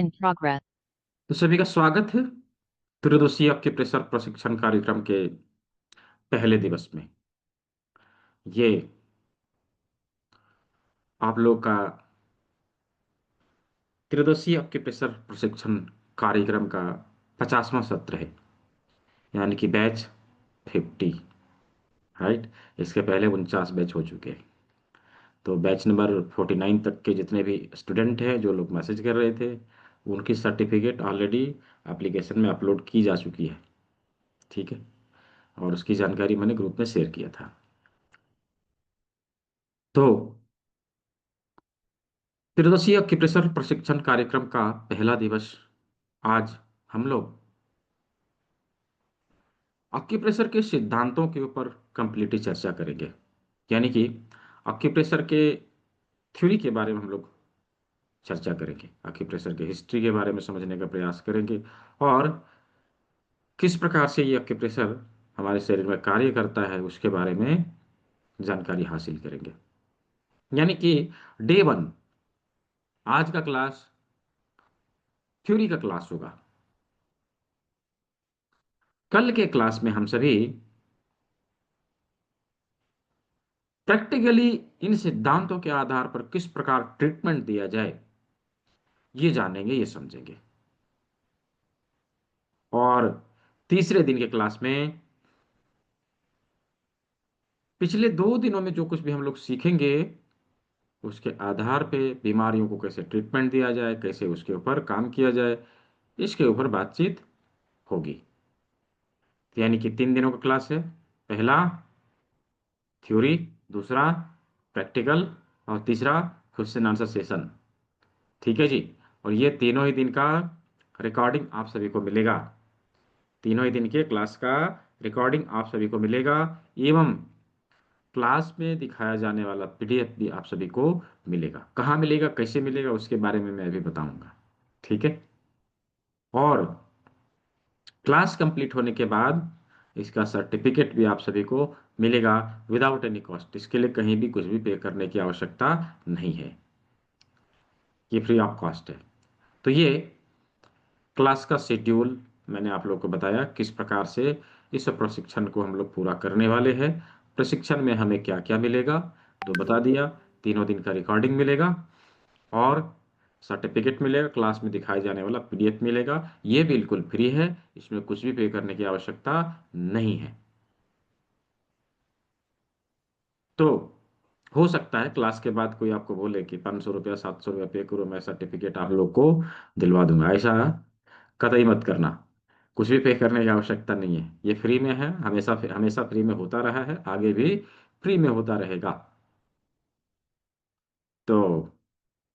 In progress. तो सभी का स्वागत है त्रयोदशीय एक्यूप्रेशर प्रशिक्षण कार्यक्रम के पहले दिवस में। ये आप लोग का त्रयोदशीय एक्यूप्रेशर प्रशिक्षण कार्यक्रम का 50वां सत्र है, यानी कि बैच 50। राइट। इसके पहले 49 बैच हो चुके हैं। तो बैच नंबर 49 तक के जितने भी स्टूडेंट हैं, जो लोग मैसेज कर रहे थे, उनकी सर्टिफिकेट ऑलरेडी एप्लीकेशन में अपलोड की जा चुकी है। ठीक है। और उसकी जानकारी मैंने ग्रुप में शेयर किया था। तो त्रयोदशीय एक्यूप्रेशर प्रशिक्षण कार्यक्रम का पहला दिवस आज हम लोग एक्यूप्रेशर के सिद्धांतों के ऊपर कंप्लीटली चर्चा करेंगे। यानी कि एक्यूप्रेशर के थ्योरी के बारे में हम लोग चर्चा करेंगे, एक्यूप्रेशर के हिस्ट्री के बारे में समझने का प्रयास करेंगे, और किस प्रकार से ये एक्यूप्रेशर हमारे शरीर में कार्य करता है उसके बारे में जानकारी हासिल करेंगे। यानी कि डे वन, आज का क्लास थ्योरी का क्लास होगा। कल के क्लास में हम सभी प्रैक्टिकली इन सिद्धांतों के आधार पर किस प्रकार ट्रीटमेंट दिया जाए, ये जानेंगे, ये समझेंगे। और तीसरे दिन के क्लास में पिछले 2 दिनों में जो कुछ भी हम लोग सीखेंगे, उसके आधार पे बीमारियों को कैसे ट्रीटमेंट दिया जाए, कैसे उसके ऊपर काम किया जाए, इसके ऊपर बातचीत होगी। यानी कि 3 दिनों का क्लास है। पहला थ्योरी, दूसरा प्रैक्टिकल, और तीसरा क्वेश्चन आंसर सेशन। ठीक है जी। और ये तीनों ही दिन का रिकॉर्डिंग आप सभी को मिलेगा। तीनों ही दिन के क्लास का रिकॉर्डिंग आप सभी को मिलेगा, एवं क्लास में दिखाया जाने वाला पीडीएफ भी आप सभी को मिलेगा। कहाँ मिलेगा, कैसे मिलेगा, उसके बारे में मैं अभी बताऊंगा। ठीक है। और क्लास कंप्लीट होने के बाद इसका सर्टिफिकेट भी आप सभी को मिलेगा विदाउट एनी कॉस्ट। इसके लिए कहीं भी कुछ भी पे करने की आवश्यकता नहीं है, ये फ्री ऑफ कॉस्ट है। तो ये क्लास का शेड्यूल मैंने आप लोग को बताया, किस प्रकार से इस प्रशिक्षण को हम लोग पूरा करने वाले हैं। प्रशिक्षण में हमें क्या क्या मिलेगा तो बता दिया। तीनों दिन का रिकॉर्डिंग मिलेगा, और सर्टिफिकेट मिलेगा, क्लास में दिखाए जाने वाला पीडीएफ मिलेगा। ये बिल्कुल फ्री है, इसमें कुछ भी पे करने की आवश्यकता नहीं है। तो हो सकता है क्लास के बाद कोई आपको बोले कि 500 रुपया 700 रुपया पे करो, मैं सर्टिफिकेट आप लोग को दिलवा दूंगा। ऐसा कतई मत करना। कुछ भी पे करने की आवश्यकता नहीं है, ये फ्री में है। हमेशा हमेशा फ्री में होता रहा है, आगे भी फ्री में होता रहेगा। तो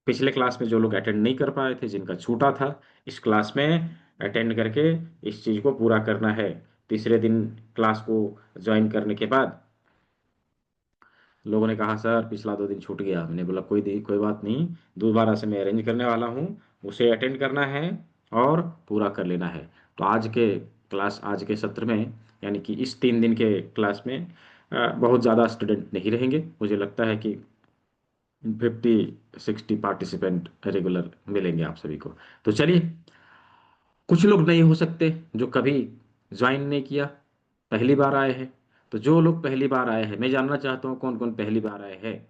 पिछले क्लास में जो लोग अटेंड नहीं कर पाए थे, जिनका छूटा था, इस क्लास में अटेंड करके इस चीज़ को पूरा करना है। तीसरे दिन क्लास को ज्वाइन करने के बाद लोगों ने कहा सर पिछला 2 दिन छूट गया। मैंने बोला कोई बात नहीं, दोबारा से मैं अरेंज करने वाला हूँ। उसे अटेंड करना है और पूरा कर लेना है। तो आज के सत्र में, यानी कि इस 3 दिन के क्लास में बहुत ज़्यादा स्टूडेंट नहीं रहेंगे। मुझे लगता है कि 50-60 पार्टिसिपेंट रेगुलर मिलेंगे आप सभी को। तो चलिए, कुछ लोग नहीं हो सकते जो कभी ज्वाइन नहीं किया, पहली बार आए हैं। तो जो लोग पहली बार आए हैं, मैं जानना चाहता हूँ कौन कौन पहली बार आए हैं।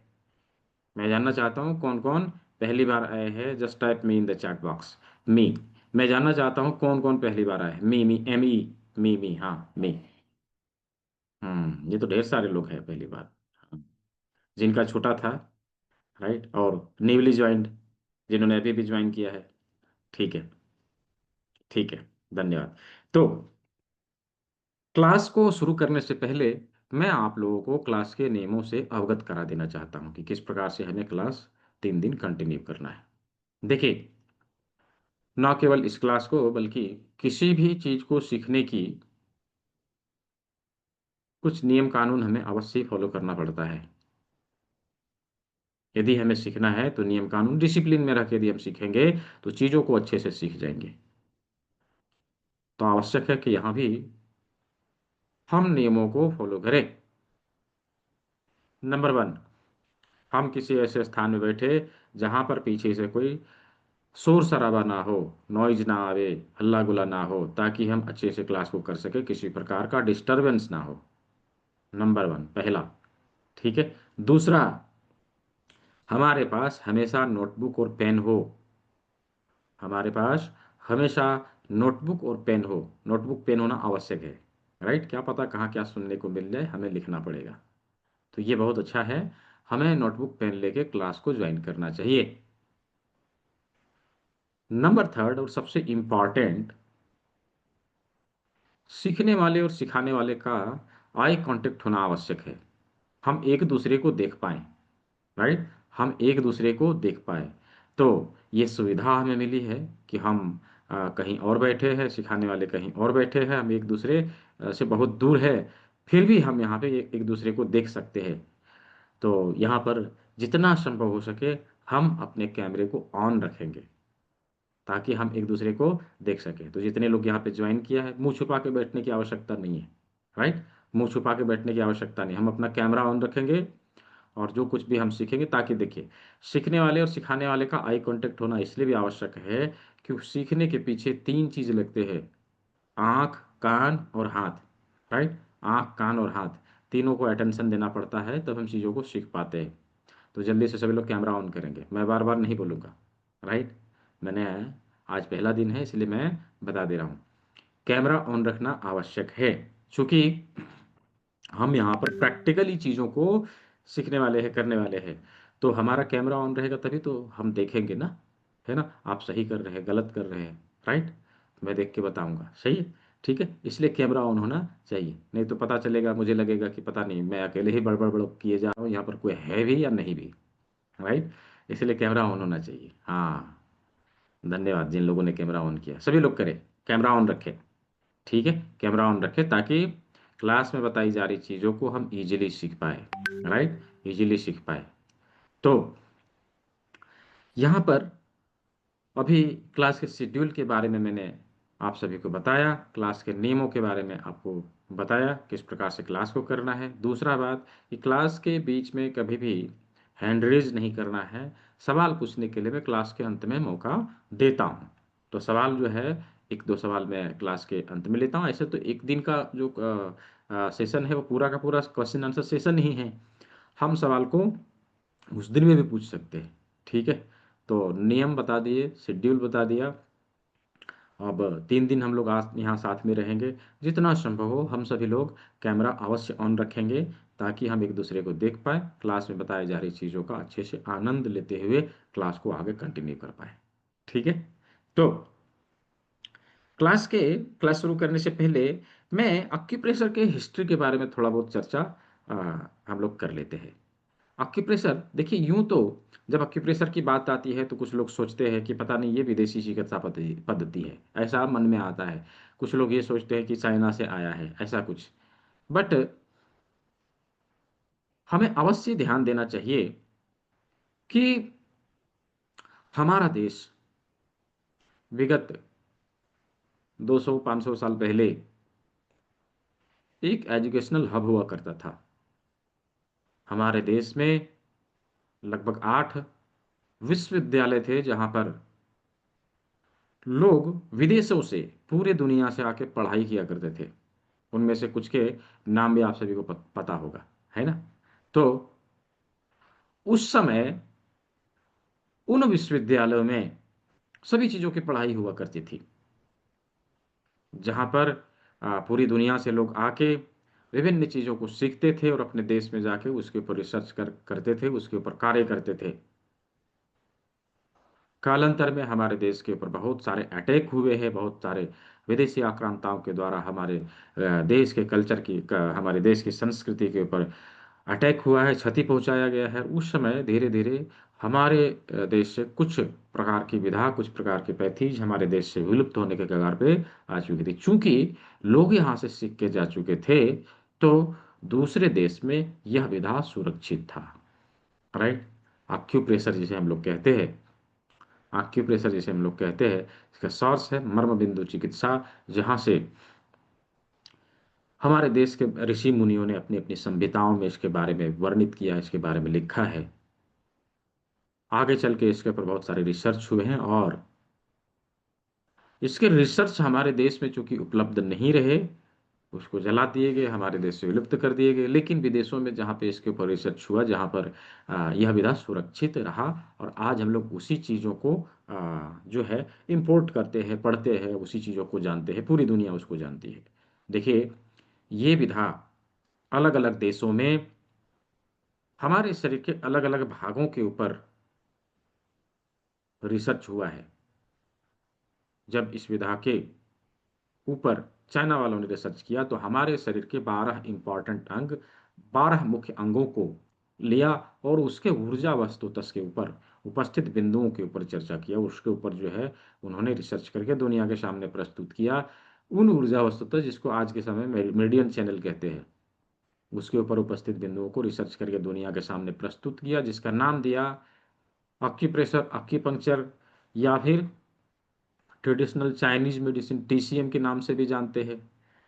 मैं जानना चाहता हूँ कौन कौन पहली बार आए हैं। Just type me in the chat box, me. मैं जानना चाहता हूँ कौन कौन पहली बार आए हैं। मी एम ई, मी, हाँ, मी। ये तो ढेर सारे लोग हैं पहली बार। हाँ, जिनका छूटा था। राइट। और न्यूली ज्वाइंट, जिन्होंने अभी भी ज्वाइन किया है। ठीक है। ठीक है। धन्यवाद। तो क्लास को शुरू करने से पहले मैं आप लोगों को क्लास के नियमों से अवगत करा देना चाहता हूं कि किस प्रकार से हमें क्लास 3 दिन कंटिन्यू करना है। देखिए, न केवल इस क्लास को बल्कि किसी भी चीज को सीखने की कुछ नियम कानून हमें अवश्य फॉलो करना पड़ता है। यदि हमें सीखना है तो नियम कानून डिसिप्लिन में रख के यदि हम सीखेंगे तो चीजों को अच्छे से सीख जाएंगे। तो आवश्यक है कि यहाँ भी हम नियमों को फॉलो करें। नंबर 1, हम किसी ऐसे स्थान में बैठे जहां पर पीछे से कोई शोर शराबा ना हो, नॉइज ना आवे, हल्ला गुला ना हो, ताकि हम अच्छे से क्लास को कर सके, किसी प्रकार का डिस्टरबेंस ना हो। नंबर वन, पहला। ठीक है। दूसरा, हमारे पास हमेशा नोटबुक और पेन हो। हमारे पास हमेशा नोटबुक और पेन हो। नोटबुक पेन होना आवश्यक है। राइट, क्या पता कहाँ क्या सुनने को मिल जाए, हमें लिखना पड़ेगा। तो ये बहुत अच्छा है, हमें नोटबुक पेन लेके क्लास को ज्वाइन करना चाहिए। नंबर थर्ड और सबसे इम्पॉर्टेंट, सीखने वाले और सिखाने वाले का आई कांटेक्ट होना आवश्यक है। हम एक दूसरे को देख पाएं। राइट, हम एक दूसरे को देख पाए। तो ये सुविधा हमें मिली है कि हम कहीं और बैठे हैं, सिखाने वाले कहीं और बैठे हैं, हम एक दूसरे से बहुत दूर है, फिर भी हम यहाँ पे एक दूसरे को देख सकते हैं। तो यहाँ पर जितना संभव हो सके हम अपने कैमरे को ऑन रखेंगे, ताकि हम एक दूसरे को देख सकें। तो जितने लोग यहाँ पे ज्वाइन किया है, मुंह छुपा के बैठने की आवश्यकता नहीं है। राइट, मुंह छुपा के बैठने की आवश्यकता नहीं, हम अपना कैमरा ऑन रखेंगे और जो कुछ भी हम सीखेंगे, ताकि देखिए, सीखने वाले और सिखाने वाले का आई कांटेक्ट होना इसलिए भी आवश्यक है कि सीखने के पीछे तीन चीज लगते हैं: आंख, कान और हाथ। राइट, आंख, कान और हाथ, तीनों को अटेंशन देना पड़ता है, तब हम चीज़ों को सीख पाते हैं। तो जल्दी से सभी लोग कैमरा ऑन करेंगे, मैं बार बार नहीं बोलूँगा। राइट, मैंने, आज पहला दिन है इसलिए मैं बता दे रहा हूँ, कैमरा ऑन रखना आवश्यक है। चूंकि हम यहाँ पर प्रैक्टिकली चीज़ों को सीखने वाले हैं, करने वाले हैं। तो हमारा कैमरा ऑन रहेगा तभी तो हम देखेंगे ना, है ना, आप सही कर रहे हैं, गलत कर रहे हैं। राइट, मैं देख के बताऊंगा, सही है। ठीक है, इसलिए कैमरा ऑन होना चाहिए, नहीं तो पता चलेगा, मुझे लगेगा कि पता नहीं मैं अकेले ही बड़बड़ बड़ किए जा रहा हूँ, यहाँ पर कोई है भी या नहीं भी। राइट, इसलिए कैमरा ऑन होना चाहिए। हाँ, धन्यवाद जिन लोगों ने कैमरा ऑन किया, सभी लोग करें, कैमरा ऑन रखें। ठीक है, कैमरा ऑन रखें ताकि क्लास में बताई जा रही चीज़ों को हम इजीली सीख पाए। राइट, इजीली सीख पाए। तो यहाँ पर अभी क्लास के शेड्यूल के बारे में मैंने आप सभी को बताया, क्लास के नियमों के बारे में आपको बताया, किस प्रकार से क्लास को करना है। दूसरा बात कि क्लास के बीच में कभी भी हैंड रेज नहीं करना है। सवाल पूछने के लिए मैं क्लास के अंत में मौका देता हूँ। तो सवाल जो है, एक दो सवाल मैं क्लास के अंत में लेता हूँ। ऐसे तो एक दिन का जो सेशन है वो पूरा का पूरा क्वेश्चन आंसर सेशन ही है, हम सवाल को उस दिन में भी पूछ सकते हैं। ठीक है, तो नियम बता दिए, शेड्यूल बता दिया। अब 3 दिन हम लोग आज यहाँ साथ में रहेंगे। जितना संभव हो हम सभी लोग कैमरा अवश्य ऑन रखेंगे, ताकि हम एक दूसरे को देख पाए, क्लास में बताई जा रही चीज़ों का अच्छे से आनंद लेते हुए क्लास को आगे कंटिन्यू कर पाए। ठीक है, तो क्लास शुरू करने से पहले मैं एक्यूप्रेशर के हिस्ट्री के बारे में थोड़ा बहुत चर्चा आ, हम लोग कर लेते हैं। एक्यूप्रेशर, देखिए यूं तो जब एक्यूप्रेशर की बात आती है तो कुछ लोग सोचते हैं कि पता नहीं ये विदेशी चिकित्सा पद्धति पद्धति है, ऐसा मन में आता है। कुछ लोग ये सोचते हैं कि चाइना से आया है, ऐसा कुछ। बट हमें अवश्य ध्यान देना चाहिए कि हमारा देश विगत 200-500 साल पहले एक एजुकेशनल हब हुआ करता था। हमारे देश में लगभग 8 विश्वविद्यालय थे, जहां पर लोग विदेशों से, पूरे दुनिया से आके पढ़ाई किया करते थे। उनमें से कुछ के नाम भी आप सभी को पता होगा, है ना। तो उस समय उन विश्वविद्यालयों में सभी चीज़ों की पढ़ाई हुआ करती थी, जहाँ पर पूरी दुनिया से लोग आके विभिन्न चीज़ों को सीखते थे और अपने देश में जाके उसके ऊपर रिसर्च करते थे, उसके ऊपर कार्य करते थे। कालांतर में हमारे देश के ऊपर बहुत सारे अटैक हुए हैं, बहुत सारे विदेशी आक्रांताओं के द्वारा हमारे देश के कल्चर की हमारे देश की संस्कृति के ऊपर अटैक हुआ है, क्षति पहुंचाया गया है। उस समय धीरे धीरे हमारे देश से कुछ प्रकार की विधा, कुछ प्रकार की पैथीज हमारे देश से विलुप्त होने के कगार पे आ चुकी थी। चूंकि लोग यहाँ से सीख के जा चुके थे, तो दूसरे देश में यह विधा सुरक्षित था। राइट, आक्यूप्रेशर जिसे हम लोग कहते हैं, आक्यूप्रेशर जिसे हम लोग कहते हैं, इसका सोर्स है मर्म बिंदु चिकित्सा, जहाँ से हमारे देश के ऋषि मुनियों ने अपनी अपनी संहिताओं में इसके बारे में वर्णित किया, इसके बारे में लिखा है। आगे चल के इसके ऊपर बहुत सारे रिसर्च हुए हैं, और इसके रिसर्च हमारे देश में चूंकि उपलब्ध नहीं रहे, उसको जला दिए गए, हमारे देश से विलुप्त कर दिए गए। लेकिन विदेशों में जहाँ पे इसके ऊपर रिसर्च हुआ, जहाँ पर यह विधा सुरक्षित रहा, और आज हम लोग उसी चीज़ों को जो है इंपोर्ट करते हैं, पढ़ते हैं, उसी चीज़ों को जानते हैं, पूरी दुनिया उसको जानती है। देखिए, ये विधा अलग अलग देशों में हमारे शरीर के अलग अलग भागों के ऊपर रिसर्च हुआ है। जब इस विधा के ऊपर चाइना वालों ने रिसर्च किया, तो हमारे शरीर के 12 इंपॉर्टेंट अंग, 12 मुख्य अंगों को लिया, और उसके ऊर्जा वस्तुतस के ऊपर उपस्थित बिंदुओं के ऊपर चर्चा किया। उसके ऊपर जो है उन्होंने रिसर्च करके दुनिया के सामने प्रस्तुत किया। उन ऊर्जा वस्तुतस जिसको आज के समय में मेरिडियन चैनल कहते हैं, उसके ऊपर उपस्थित बिंदुओं को रिसर्च करके दुनिया के सामने प्रस्तुत किया, जिसका नाम दिया अक्यूप्रेशर, अक्यूपंक्चर, या फिर ट्रेडिशनल चाइनीज मेडिसिन, टीसीएम के नाम से भी जानते हैं,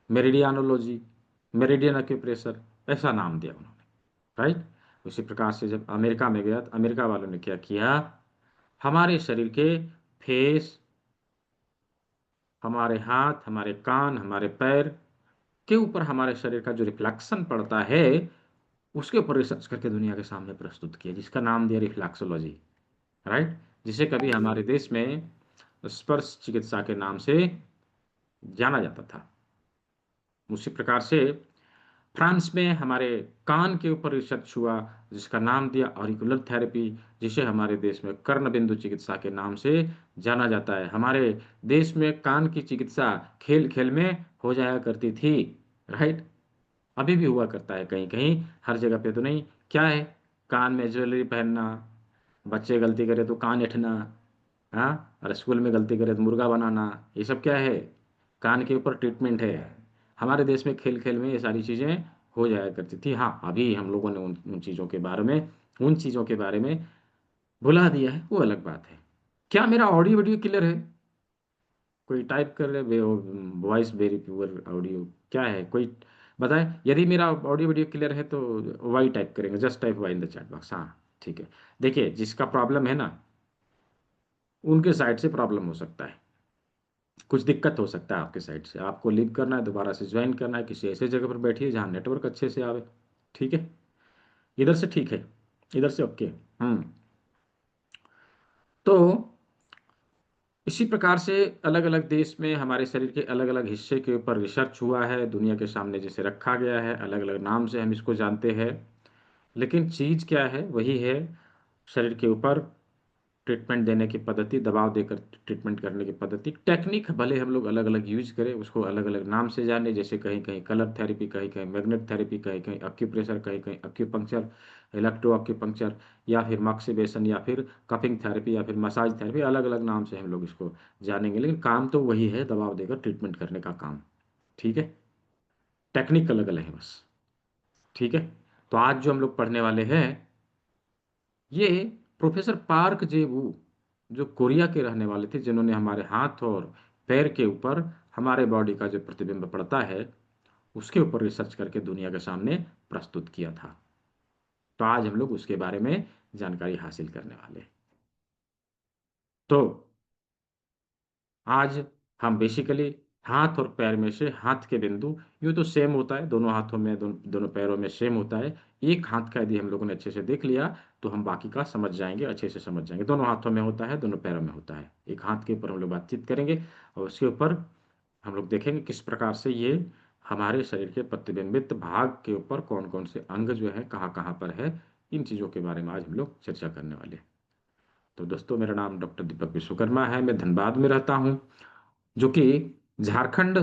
मेरिडियानोलॉजी, मेरिडियन एक्यूप्रेशर, ऐसा नाम दिया उन्होंने। राइट। उसी प्रकार से जब अमेरिका में गया, तो अमेरिका वालों ने क्या किया, हमारे शरीर के फेस, हमारे हाथ, हमारे कान, हमारे पैर के ऊपर हमारे शरीर का जो रिफ्लेक्शन पड़ता है, उसके ऊपर रिसर्च करके दुनिया के सामने प्रस्तुत किया, जिसका नाम दिया रिफ्लेक्सोलॉजी। राइट। जिसे कभी हमारे देश में स्पर्श चिकित्सा के नाम से जाना जाता था। उसी प्रकार से फ्रांस में हमारे कान के ऊपर रिसर्च हुआ, जिसका नाम दिया ऑरिकुलर थेरेपी, जिसे हमारे देश में कर्ण बिंदु चिकित्सा के नाम से जाना जाता है। हमारे देश में कान की चिकित्सा खेल खेल में हो जाया करती थी। राइट। अभी भी हुआ करता है कहीं कहीं, हर जगह पे तो नहीं। क्या है, कान में ज्वेलरी पहनना, बच्चे गलती करे तो कान ऐंठना, हाँ, और स्कूल में गलती करे तो मुर्गा बनाना, ये सब क्या है, कान के ऊपर ट्रीटमेंट है। हमारे देश में खेल खेल में ये सारी चीज़ें हो जाया करती थी। हाँ, अभी हम लोगों ने उन चीज़ों के बारे में, उन चीज़ों के बारे में भुला दिया है, वो अलग बात है। क्या मेरा ऑडियो वीडियो क्लियर है? कोई टाइप कर रहे, वॉइस वेरी प्योर ऑडियो, क्या है, कोई बताए। यदि मेरा ऑडियो वीडियो क्लियर है तो वाई टाइप करेंगे, just type Y in the chat box. हाँ, ठीक है। देखिए, जिसका प्रॉब्लम है ना, उनके साइड से प्रॉब्लम हो सकता है, कुछ दिक्कत हो सकता है आपके साइड से। आपको लीव करना है, दोबारा से ज्वाइन करना है, किसी ऐसे जगह पर बैठिए जहाँ नेटवर्क अच्छे से आवे। ठीक है, इधर से ठीक है, इधर से ओके। हम्म। तो इसी प्रकार से अलग अलग देश में हमारे शरीर के अलग अलग हिस्से के ऊपर रिसर्च हुआ है, दुनिया के सामने जिसे रखा गया है, अलग अलग नाम से हम इसको जानते हैं। लेकिन चीज़ क्या है, वही है, शरीर के ऊपर ट्रीटमेंट देने की पद्धति, दबाव देकर ट्रीटमेंट करने की पद्धति, टेक्निक भले हम लोग अलग अलग यूज करें, उसको अलग अलग नाम से जाने, जैसे कहीं कहीं कलर थेरेपी, कहीं कहीं मैग्नेट थेरेपी, कहीं कहीं अक्यूप्रेशर, कहीं कहीं अक्यूपंक्चर, इलेक्ट्रो अक्यूपंक्चर, या फिर मॉक्सिबेशन, या फिर कपिंग थेरेपी, या फिर मसाज थेरेपी, अलग अलग नाम से हम लोग इसको जानेंगे, लेकिन काम तो वही है, दबाव देकर ट्रीटमेंट करने का काम। ठीक है, टेक्निक अलग अलग है बस। ठीक है। तो आज जो हम लोग पढ़ने वाले हैं, ये प्रोफेसर पार्क जे वू, जो कोरिया के रहने वाले थे, जिन्होंने हमारे हाथ और पैर के ऊपर हमारे बॉडी का जो प्रतिबिंब पड़ता है, उसके ऊपर रिसर्च करके दुनिया के सामने प्रस्तुत किया था। तो आज हम लोग उसके बारे में जानकारी हासिल करने वाले हैं। तो आज हम बेसिकली हाथ और पैर में से हाथ के बिंदु, यूँ तो सेम होता है दोनों हाथों में, दोनों पैरों में सेम होता है। एक हाथ का यदि हम लोगों ने अच्छे से देख लिया, तो हम बाकी का समझ जाएंगे, अच्छे से समझ जाएंगे। दोनों हाथों में होता है, दोनों पैरों में होता है। एक हाथ के ऊपर हम लोग बातचीत करेंगे, और उसके ऊपर हम लोग देखेंगे किस प्रकार से ये हमारे शरीर के प्रतिबिंबित भाग के ऊपर कौन कौन से अंग जो है, कहाँ कहाँ पर है, इन चीज़ों के बारे में आज हम लोग चर्चा करने वाले हैं। तो दोस्तों, मेरा नाम डॉक्टर दीपक विश्वकर्मा है, मैं धनबाद में रहता हूँ, जो कि झारखंड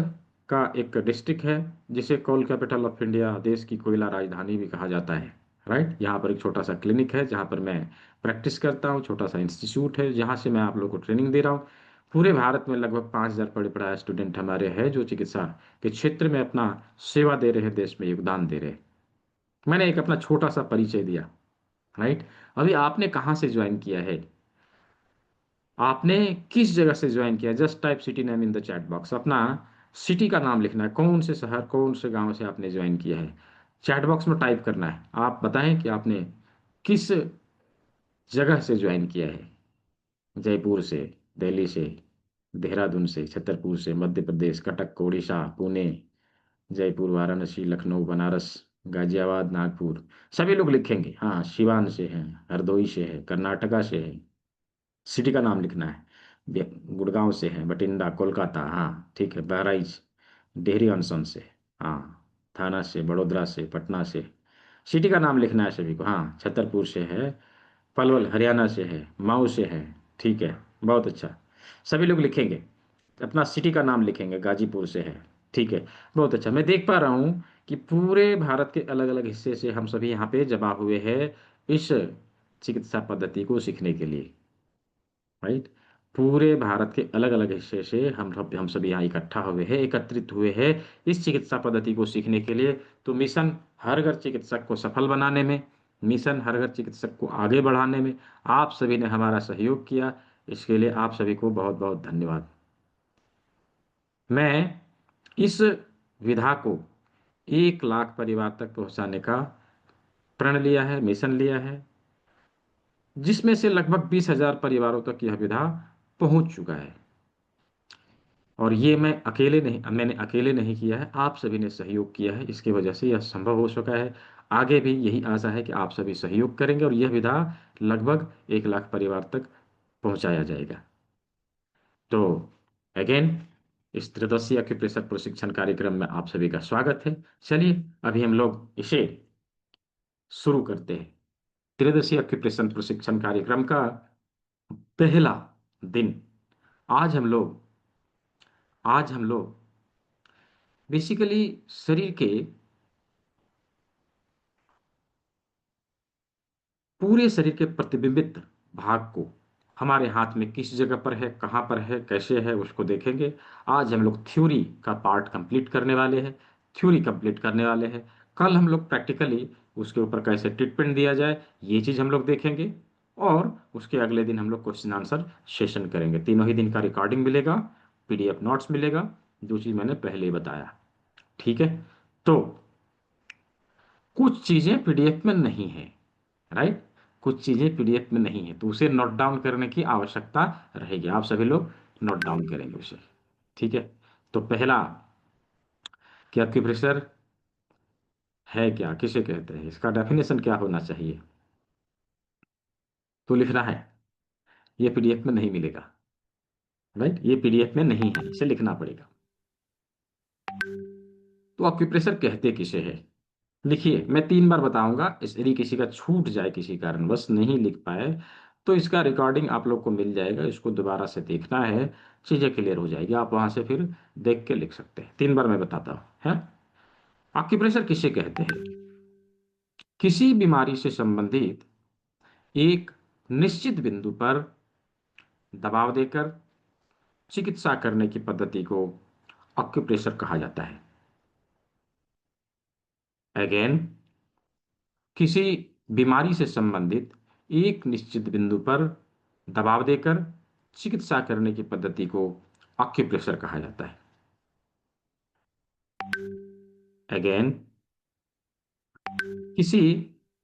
का एक डिस्ट्रिक्ट है, जिसे कोल कैपिटल ऑफ इंडिया, देश की कोयला राजधानी भी कहा जाता है। राइट। यहाँ पर एक छोटा सा क्लिनिक है, जहाँ पर मैं प्रैक्टिस करता हूँ, छोटा सा इंस्टीट्यूट है, जहाँ से मैं आप लोगों को ट्रेनिंग दे रहा हूँ। पूरे भारत में लगभग 5,000 पढ़े पढ़ाए स्टूडेंट हमारे हैं, जो चिकित्सा के क्षेत्र में अपना सेवा दे रहे हैं, देश में योगदान दे रहे हैं। मैंने एक अपना छोटा सा परिचय दिया। राइट। अभी आपने कहाँ से ज्वाइन किया है, आपने किस जगह से ज्वाइन किया, just type city name in the chat box. अपना सिटी का नाम लिखना है, कौन से शहर, कौन से गांव से आपने ज्वाइन किया है, चैट बॉक्स में टाइप करना है। आप बताएं कि आपने किस जगह से ज्वाइन किया है। जयपुर से, दिल्ली से, देहरादून से, छतरपुर से, मध्य प्रदेश, कटक, उड़ीसा, पुणे, जयपुर, वाराणसी, लखनऊ, बनारस, गाजियाबाद, नागपुर। सभी लोग लिखेंगे। हाँ, सिवान से है, हरदोई से है, कर्नाटका से है, सिटी का नाम लिखना है। गुड़गांव से है, बठिंडा, कोलकाता, हाँ ठीक है, बहराइच, डेहरी ऑन से, हाँ, थाना से, बड़ोदरा से, पटना से। सिटी का नाम लिखना है सभी को। हाँ, छतरपुर से है, पलवल हरियाणा से है, मऊ से है। ठीक है, बहुत अच्छा। सभी लोग लिखेंगे, अपना सिटी का नाम लिखेंगे, गाजीपुर से है। ठीक है, बहुत अच्छा। मैं देख पा रहा हूँ कि पूरे भारत के अलग अलग हिस्से से हम सभी यहाँ पे जमा हुए हैं इस चिकित्सा पद्धति को सीखने के लिए। राइट। पूरे भारत के अलग अलग हिस्से से हम सभी यहाँ इकट्ठा हुए हैं, एकत्रित हुए हैं इस चिकित्सा पद्धति को सीखने के लिए। तो मिशन हर घर चिकित्सक को सफल बनाने में, मिशन हर घर चिकित्सक को आगे बढ़ाने में आप सभी ने हमारा सहयोग किया। इसके लिए आप सभी को बहुत बहुत धन्यवाद। मैं इस विधा को 1 लाख परिवार तक पहुंचाने का प्रण लिया है, मिशन लिया है, जिसमें से लगभग 20,000 परिवारों तक यह विधा पहुंच चुका है। और ये मैंने अकेले नहीं किया है, आप सभी ने सहयोग किया है, इसकी वजह से यह संभव हो सका है। आगे भी यही आशा है कि आप सभी सहयोग करेंगे और यह विधा लगभग 1 लाख परिवार तक पहुंचाया जाएगा। तो अगेन, इस त्रिदिवसीय एक्यूप्रेशर प्रशिक्षण कार्यक्रम में आप सभी का स्वागत है। चलिए अभी हम लोग इसे शुरू करते हैं। त्रिदिवसीय एक्यूप्रेशर प्रशिक्षण कार्यक्रम का पहला दिन। आज हम लोग आज हम लोग बेसिकली शरीर के पूरे शरीर के प्रतिबिंबित भाग को, हमारे हाथ में किस जगह पर है, कहाँ पर है, कैसे है, उसको देखेंगे। आज हम लोग थ्योरी का पार्ट कंप्लीट करने वाले हैं, थ्योरी कंप्लीट करने वाले हैं। कल हम लोग प्रैक्टिकली उसके ऊपर कैसे ट्रीटमेंट दिया जाए ये चीज़ हम लोग देखेंगे। और उसके अगले दिन हम लोग क्वेश्चन आंसर सेशन करेंगे। तीनों ही दिन का रिकॉर्डिंग मिलेगा, पीडीएफ नोट्स मिलेगा, जो चीज़ मैंने पहले ही बताया। ठीक है। तो कुछ चीज़ें पीडीएफ में नहीं है, राइट। कुछ चीजें पीडीएफ में नहीं है तो उसे नोट डाउन करने की आवश्यकता रहेगी। आप सभी लोग नोट डाउन करेंगे उसे। ठीक है। तो पहला, कि एक्यूप्रेशर है क्या, किसे कहते हैं, इसका डेफिनेशन क्या होना चाहिए, तो लिखना है। ये पीडीएफ में नहीं मिलेगा, राइट। ये पीडीएफ में नहीं है, इसे लिखना पड़ेगा। तो एक्यूप्रेशर कहते किसे है, लिखिए। मैं 3 बार बताऊंगा, इस यदि किसी का छूट जाए, किसी कारणवश नहीं लिख पाए, तो इसका रिकॉर्डिंग आप लोग को मिल जाएगा, इसको दोबारा से देखना है, चीजें क्लियर हो जाएगी, आप वहां से फिर देख के लिख सकते हैं। 3 बार मैं बताता हूँ है। आक्यूप्रेशर किसे कहते हैं? किसी बीमारी से संबंधित एक निश्चित बिंदु पर दबाव देकर चिकित्सा करने की पद्धति को आक्यूप्रेशर कहा जाता है। अगेन, किसी बीमारी से संबंधित एक निश्चित बिंदु पर दबाव देकर चिकित्सा करने की पद्धति को आक्यूप्रेशर कहा जाता है। अगेन, किसी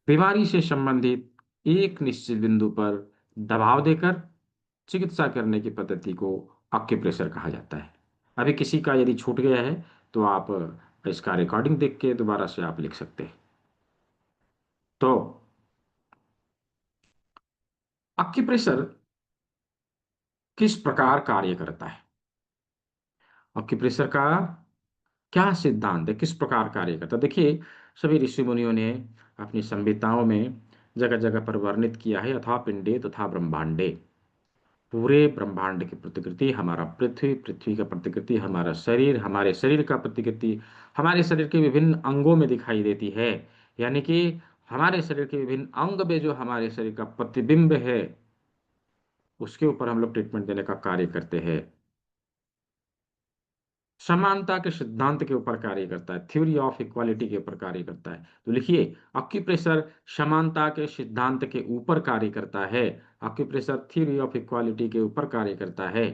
बीमारी से संबंधित एक निश्चित बिंदु पर दबाव देकर चिकित्सा करने की पद्धति को आक्यूप्रेशर कहा जाता है। अभी किसी का यदि छूट गया है तो आप इसका रिकॉर्डिंग देख के दोबारा से आप लिख सकते हैं। तो आक्यूप्रेशर किस प्रकार कार्य करता है, आक्यूप्रेशर का क्या सिद्धांत है, किस प्रकार कार्य करता है। देखिए, सभी ऋषि मुनियों ने अपनी संहिताओं में जगह जगह पर वर्णित किया है, यथा पिंडे तथा ब्रह्मांडे। पूरे ब्रह्मांड की प्रतिकृति हमारा पृथ्वी, पृथ्वी का प्रतिकृति हमारा शरीर, हमारे शरीर का प्रतिकृति हमारे शरीर के विभिन्न अंगों में दिखाई देती है। यानी कि हमारे शरीर के विभिन्न अंग में जो हमारे शरीर का प्रतिबिंब है, उसके ऊपर हम लोग ट्रीटमेंट देने का कार्य करते हैं। समानता के सिद्धांत के ऊपर कार्य करता है, थ्योरी ऑफ इक्वालिटी के ऊपर कार्य करता है। तो लिखिए, एक्यूप्रेशर समानता के सिद्धांत के ऊपर कार्य करता है, एक्यूप्रेशर थ्योरी ऑफ इक्वालिटी के ऊपर कार्य करता है।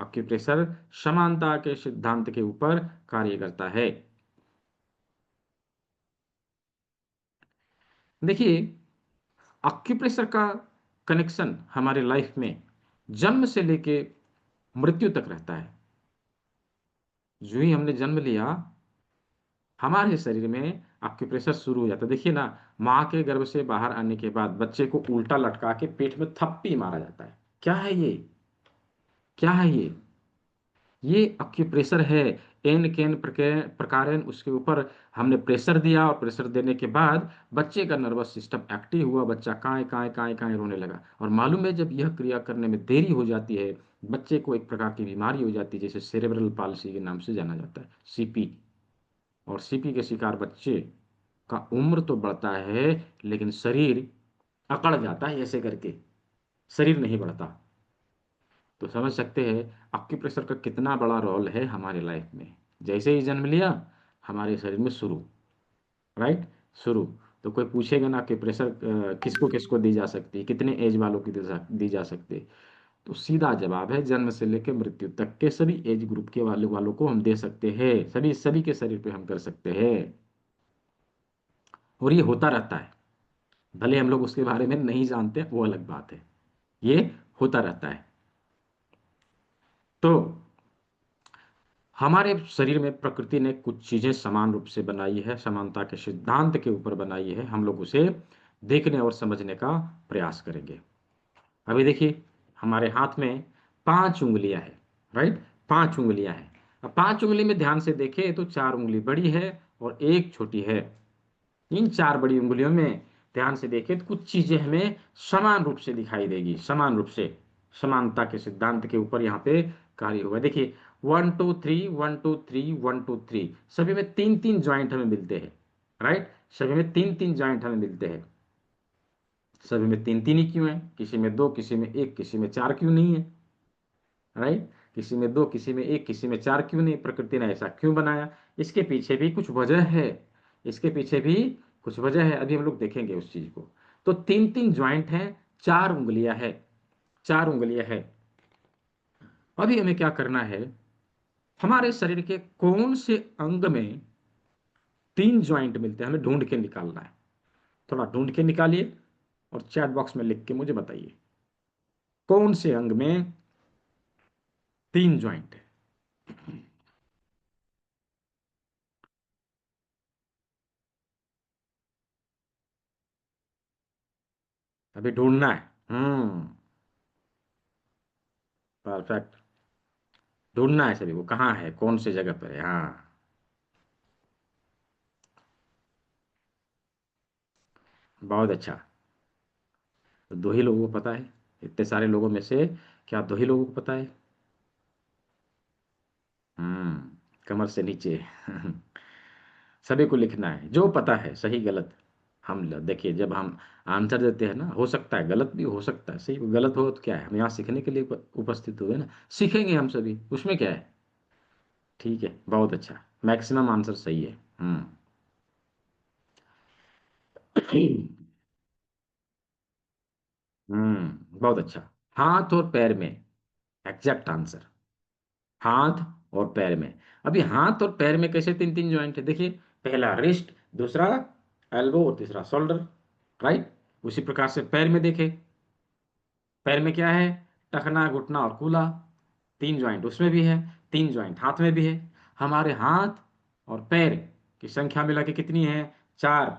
एक्यूप्रेशर समानता के सिद्धांत के ऊपर कार्य करता है। देखिए, एक्यूप्रेशर का कनेक्शन हमारे लाइफ में जन्म से लेके मृत्यु तक रहता है। जो ही हमने जन्म लिया, हमारे शरीर में एक्यूप्रेशर शुरू हो जाता है। देखिए ना, माँ के गर्भ से बाहर आने के बाद बच्चे को उल्टा लटका के पेट में थप्पी मारा जाता है। क्या है ये? क्या है ये एक्यूप्रेशर है। एन केन प्रकार उसके ऊपर हमने प्रेशर दिया, और प्रेशर देने के बाद बच्चे का नर्वस सिस्टम एक्टिव हुआ, बच्चा काए काए काए काए रोने लगा। और मालूम है, जब यह क्रिया करने में देरी हो जाती है, बच्चे को एक प्रकार की बीमारी हो जाती है, जैसे सेरेब्रल पाल्सी के नाम से जाना जाता है, सीपी। और सीपी के शिकार बच्चे का उम्र तो बढ़ता है, लेकिन शरीर अकड़ जाता है, ऐसे करके शरीर नहीं बढ़ता। तो समझ सकते हैं एक्यूप्रेशर का कितना बड़ा रोल है हमारे लाइफ में। जैसे ही जन्म लिया, हमारे शरीर में शुरू, राइट, शुरू। तो कोई पूछेगा ना कि प्रेशर किसको किसको दी जा सकती है, कितने एज वालों की दी जा सकती है, तो सीधा जवाब है जन्म से लेकर मृत्यु तक के सभी एज ग्रुप के वालों को हम दे सकते हैं, सभी सभी के शरीर पे हम कर सकते हैं। और ये होता रहता है, भले हम लोग उसके बारे में नहीं जानते, वो अलग बात है। ये होता रहता है। तो हमारे शरीर में प्रकृति ने कुछ चीजें समान रूप से बनाई है, समानता के सिद्धांत के ऊपर बनाई है। हम लोग उसे देखने और समझने का प्रयास करेंगे। अभी देखिए, हमारे हाथ में 5 उंगलियां हैं, राइट, 5 उंगलियां हैं। अब 5 उंगली में ध्यान से देखें तो 4 उंगली बड़ी है और एक छोटी है। इन 4 बड़ी उंगलियों में ध्यान से देखें तो कुछ चीजें हमें समान रूप से दिखाई देगी, समान रूप से। समानता के सिद्धांत के ऊपर यहाँ पे कार्य हुआ। देखिए, 1 2 3, 1 2 3, 1 2 3, सभी में 3 3 ज्वाइंट हमें मिलते हैं, राइट। सभी में 3 3 ज्वाइंट हमें मिलते हैं। सभी में 3 3 ही क्यों है? किसी में दो, किसी में एक, किसी में चार क्यों नहीं है, राइट। किसी में दो, किसी में एक, किसी में चार क्यों नहीं? प्रकृति ने ऐसा क्यों बनाया? इसके पीछे भी कुछ वजह है। इसके पीछे भी कुछ वजह है, अभी हम लोग देखेंगे उस चीज को। तो 3 3 ज्वाइंट हैं, 4 उंगलियां हैं, 4 उंगलियां हैं। अभी हमें क्या करना है, हमारे शरीर के कौन से अंग में 3 ज्वाइंट मिलते हैं, हमें ढूंढ के निकालना है। थोड़ा ढूंढ के निकालिए और चैट बॉक्स में लिख के मुझे बताइए, कौन से अंग में 3 ज्वाइंट है। अभी ढूंढना है। परफेक्ट। ढूंढना है सभी को, कहाँ है, कौन सी जगह पर है। हाँ, बहुत अच्छा। तो 2 ही लोगों को पता है, इतने सारे लोगों में से क्या 2 ही लोगों को पता है? कमर से नीचे। सभी को लिखना है, जो पता है, सही गलत। देखिए, जब हम आंसर देते हैं ना, हो सकता है गलत भी हो सकता है, सही गलत हो तो क्या है, हम यहाँ सीखने के लिए उपस्थित हुए ना, सीखेंगे हम सभी, उसमें क्या है। ठीक है, बहुत अच्छा। मैक्सिमम आंसर सही है। बहुत अच्छा। हाथ और पैर में, एग्जैक्ट आंसर, हाथ और पैर में। अभी हाथ और पैर में कैसे 3 3 ज्वाइंट है? देखिए, पहला रिस्ट, दूसरा एल्बो और तीसरा शोल्डर, राइट। उसी प्रकार से पैर में देखें, पैर में क्या है? टखना, घुटना और कूल्हा, 3 ज्वाइंट उसमें भी है। 3 ज्वाइंट हाथ में भी है। हमारे हाथ और पैर की संख्या मिला के कितनी है? 4।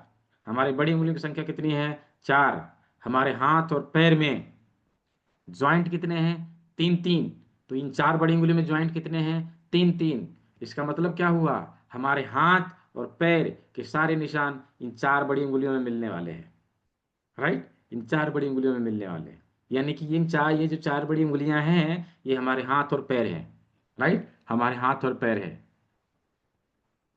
हमारी बड़ी उंगली की संख्या कितनी है? 4। हमारे हाथ और पैर में ज्वाइंट कितने हैं? 3 3। तो इन 4 बड़ी उंगली में ज्वाइंट कितने हैं? 3 3। इसका मतलब क्या हुआ? हमारे हाथ और पैर के सारे निशान इन 4 बड़ी उंगलियों में मिलने वाले हैं, राइट। इन 4 बड़ी उंगलियों में मिलने वाले हैं। यानी कि ये जो 4 बड़ी उंगलियां हैं, ये हमारे हाथ और पैर हैं, राइट, हमारे हाथ और पैर है।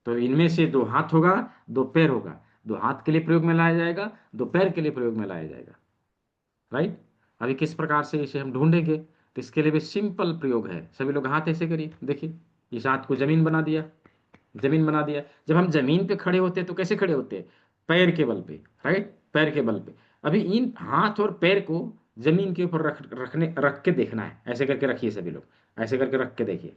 तो इनमें से 2 हाथ होगा, 2 पैर होगा। 2 हाथ के लिए प्रयोग में लाया जाएगा, 2 पैर के लिए प्रयोग में लाया जाएगा, राइट। अभी किस प्रकार से इसे हम ढूंढेंगे? तो इसके लिए भी सिंपल प्रयोग है। सभी लोग हाथ ऐसे करिए, देखिए, इस हाथ को जमीन बना दिया, जमीन बना दिया। जब हम जमीन पे खड़े होते हैं तो कैसे खड़े होते हैं? पैर के बल पे, राइट, पैर के बल पे। अभी इन हाथ और पैर को जमीन के ऊपर रख के देखना है। ऐसे करके रखिए सभी लोग, ऐसे करके रख के देखिए।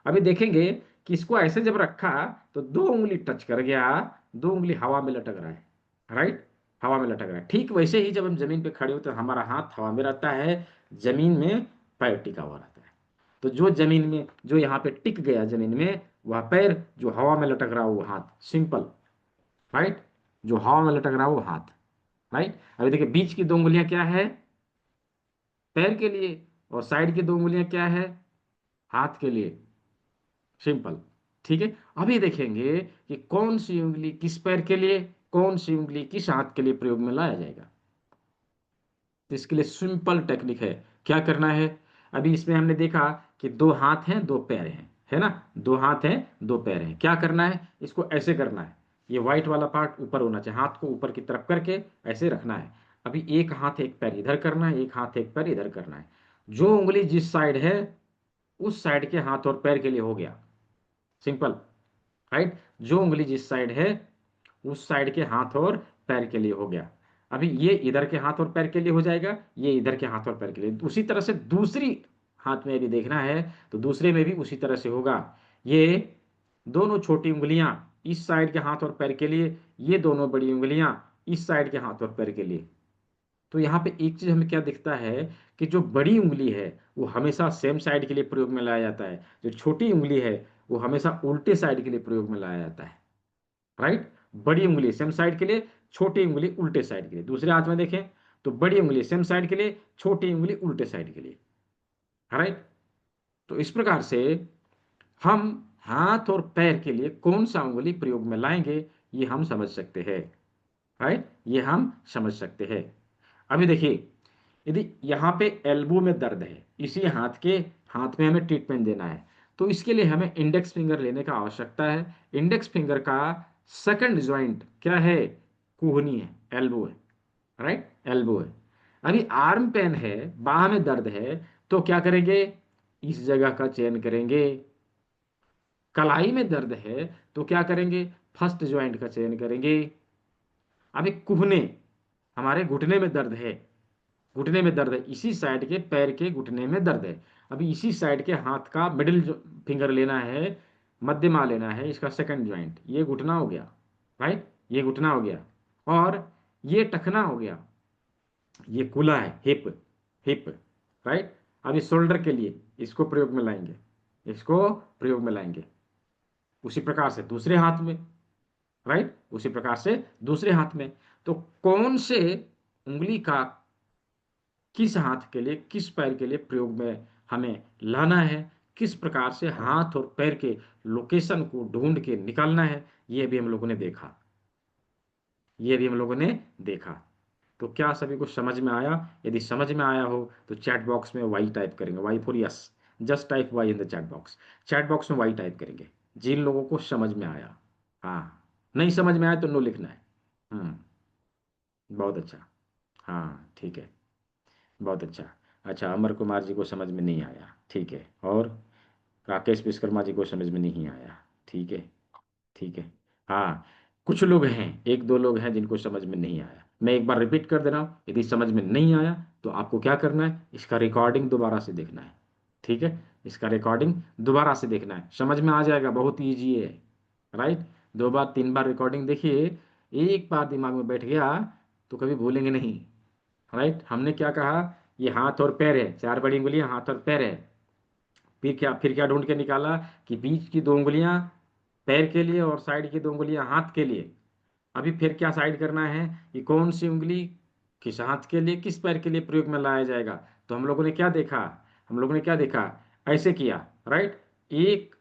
अभी देखेंगे कि इसको ऐसे जब रखा तो 2 उंगली टच कर गया, 2 उंगली हवा में लटक रहा है, राइट। हवा में लटक रहा है। ठीक वैसे ही जब हम जमीन पे खड़े होते हैं हमारा हाथ हवा में रहता है, जमीन में पैर टिका हुआ रहता है। तो जो जमीन में, जो यहाँ पे टिक गया जमीन में, वह पैर, जो हवा में लटक रहा है वो हाथ। Simple, right. जो हवा में लटक रहा है वो हाथ, राइट। अभी देखिए बीच की दो उंगलियां क्या है, पैर के लिए, और साइड की दो उंगलियां क्या है, हाथ के लिए। सिंपल, ठीक है। अभी देखेंगे कि कौन सी उंगली किस पैर के लिए, कौन सी उंगली किस हाथ के लिए प्रयोग में लाया जाएगा। तो इसके लिए सिंपल टेक्निक है। क्या करना है, अभी इसमें हमने देखा कि दो हाथ हैं दो पैर हैं, है ना। दो हाथ हैं दो पैर हैं। क्या करना है, इसको ऐसे करना है। ये व्हाइट वाला पार्ट ऊपर होना चाहिए, हाथ को ऊपर की तरफ करके ऐसे रखना है। अभी एक हाथ एक पैर इधर करना है, एक हाथ एक पैर इधर करना है। जो उंगली जिस साइड है उस साइड के हाथ और पैर के लिए हो गया। Simple, right. जो उंगली जिस साइड है उस साइड के हाथ और पैर के लिए हो गया। अभी ये इधर के हाथ और पैर के लिए हो जाएगा, ये इधर के हाथ और पैर के लिए। उसी तरह से दूसरी हाथ में यदि देखना है तो दूसरे में भी उसी तरह से होगा। ये दोनों छोटी उंगलियां इस साइड के हाथ और पैर के लिए, ये दोनों बड़ी उंगलियां इस साइड के हाथ और पैर के लिए। तो यहाँ पे एक चीज हमें क्या दिखता है कि जो बड़ी उंगली है वो हमेशा सेम साइड के लिए प्रयोग में लाया जाता है, जो छोटी उंगली है वो हमेशा उल्टे साइड के लिए प्रयोग में लाया जाता है, राइट। बड़ी उंगली सेम साइड के लिए, छोटी उंगली उल्टे साइड के लिए। दूसरे हाथ में देखें तो बड़ी उंगली सेम साइड के लिए, छोटी उंगली उल्टे साइड के लिए, राइट। तो इस प्रकार से हम हाथ और पैर के लिए कौन सा उंगली प्रयोग में लाएंगे ये हम समझ सकते हैं, राइट। ये हम समझ सकते हैं। अभी देखिए यदि यहाँ पे एल्बो में दर्द है, इसी हाथ के, हाथ में हमें ट्रीटमेंट देना है, तो इसके लिए हमें इंडेक्स फिंगर लेने का आवश्यकता है। इंडेक्स फिंगर का सेकंड जॉइंट क्या है, कोहनी है, एल्बो है, राइट, एल्बो है। अभी आर्म पेन है, बाह में दर्द है, तो क्या करेंगे, इस जगह का चयन करेंगे। कलाई में दर्द है तो क्या करेंगे, फर्स्ट जॉइंट का चयन करेंगे। अभी कुहने, हमारे घुटने में दर्द है, घुटने में दर्द है, इसी साइड के पैर के घुटने में दर्द है। अभी इसी साइड के हाथ का मिडिल फिंगर लेना है, मध्यमा लेना है, इसका सेकंड ज्वाइंट, ये घुटना हो गया, राइट, ये घुटना हो गया। और ये टखना हो गया, ये कूल्हा है, हिप, हिप, राइट। अभी शोल्डर के लिए इसको प्रयोग में लाएंगे, इसको प्रयोग में लाएंगे। उसी प्रकार से दूसरे हाथ में, राइट, उसी प्रकार से दूसरे हाथ में। तो कौन से उंगली का किस हाथ के लिए किस पैर के लिए प्रयोग में हमें लाना है, किस प्रकार से हाथ और पैर के लोकेशन को ढूंढ के निकालना है, ये भी हम लोगों ने देखा, ये भी हम लोगों ने देखा। तो क्या सभी को समझ में आया? यदि समझ में आया हो तो चैट बॉक्स में वाई टाइप करेंगे, Y for yes. Just type Y in the chat box, chat box में वाई टाइप करेंगे जिन लोगों को समझ में आया। हाँ, नहीं समझ में आया तो नो लिखना है। हम्म, बहुत अच्छा। हाँ ठीक है, बहुत अच्छा। अच्छा, अमर कुमार जी को समझ में नहीं आया, ठीक है। और राकेश विश्वकर्मा जी को समझ में नहीं आया, ठीक है, ठीक है। हाँ, कुछ लोग हैं, एक दो लोग हैं जिनको समझ में नहीं आया। मैं एक बार रिपीट कर दे रहा हूँ, यदि समझ में नहीं आया तो आपको क्या करना है, इसका रिकॉर्डिंग दोबारा से देखना है, ठीक है। इसका रिकॉर्डिंग दोबारा से देखना है, समझ में आ जाएगा, बहुत ईजी है, राइट। दो बार तीन बार रिकॉर्डिंग देखिए, एक बार दिमाग में बैठ गया तो कभी भूलेंगे नहीं, राइट। हमने क्या कहा, ये हाथ और पैर है, चार बड़ी उंगलियां हाथ और पैर है। फिर क्या ढूंढ के निकाला कि बीच की दो उंगलियां पैर के लिए और साइड की दो उंगलियां हाथ के लिए। अभी फिर क्या साइड करना है कि कौन सी उंगली किस हाथ के लिए किस पैर के लिए प्रयोग में लाया जाएगा। तो हम लोगों ने क्या देखा, हम लोगों ने क्या देखा, ऐसे किया, राइट। एक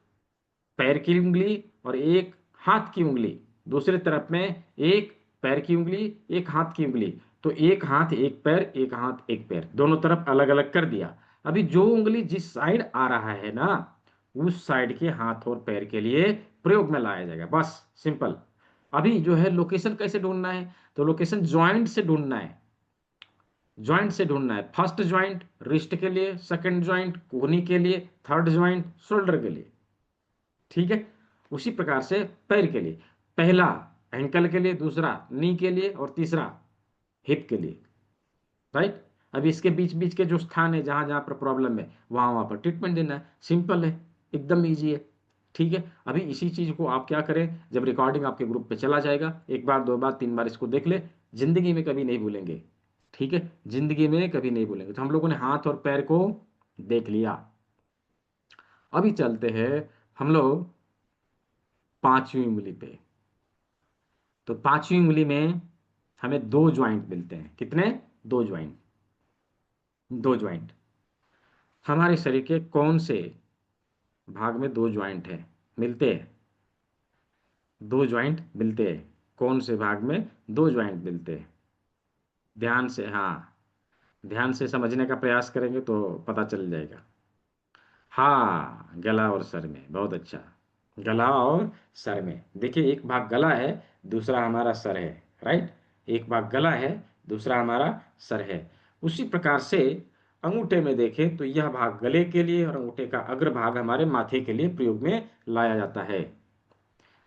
पैर की उंगली और एक हाथ की उंगली, दूसरे तरफ में एक पैर की उंगली एक हाथ की उंगली। तो एक हाथ एक पैर, एक हाथ एक पैर, दोनों तरफ अलग अलग कर दिया। अभी जो उंगली जिस साइड आ रहा है ना उस साइड के हाथ और पैर के लिए प्रयोग में लाया जाएगा, बस सिंपल। अभी जो है लोकेशन कैसे ढूंढना है, तो लोकेशन ज्वाइंट से ढूंढना है, ज्वाइंट से ढूंढना है। फर्स्ट ज्वाइंट रिस्ट के लिए, सेकंड ज्वाइंट कोहनी के लिए, थर्ड ज्वाइंट शोल्डर के लिए, ठीक है। उसी प्रकार से पैर के लिए, पहला एंकल के लिए, दूसरा नी के लिए और तीसरा हिप के लिए, राइट। अभी इसके बीच बीच के जो स्थान है जहां जहां पर प्रॉब्लम है वहां वहां पर ट्रीटमेंट देना है, सिंपल है, एकदम इजी है, ठीक है। अभी इसी चीज को आप क्या करें, जब रिकॉर्डिंग आपके ग्रुप पे चला जाएगा, एक बार दो बार तीन बार इसको देख ले, जिंदगी में कभी नहीं भूलेंगे। ठीक है, जिंदगी में कभी नहीं भूलेंगे। तो हम लोगों ने हाथ और पैर को देख लिया। अभी चलते हैं हम लोग पांचवी उंगली पे। तो पांचवी उंगली में हमें दो ज्वाइंट मिलते हैं। कितने? दो ज्वाइंट। दो ज्वाइंट। हमारे शरीर के कौन से भाग में दो ज्वाइंट है मिलते हैं? दो ज्वाइंट मिलते हैं। कौन से भाग में दो ज्वाइंट मिलते हैं? ध्यान से, हाँ, ध्यान से समझने का प्रयास करेंगे तो पता चल जाएगा। हाँ, गला और सर में, बहुत अच्छा। गला और सर में। देखिए, एक भाग गला है, दूसरा हमारा सर है। राइट। एक भाग गला है, दूसरा हमारा सर है। उसी प्रकार से अंगूठे में देखें तो यह भाग गले के लिए और अंगूठे का अग्र भाग हमारे माथे के लिए प्रयोग में लाया जाता है।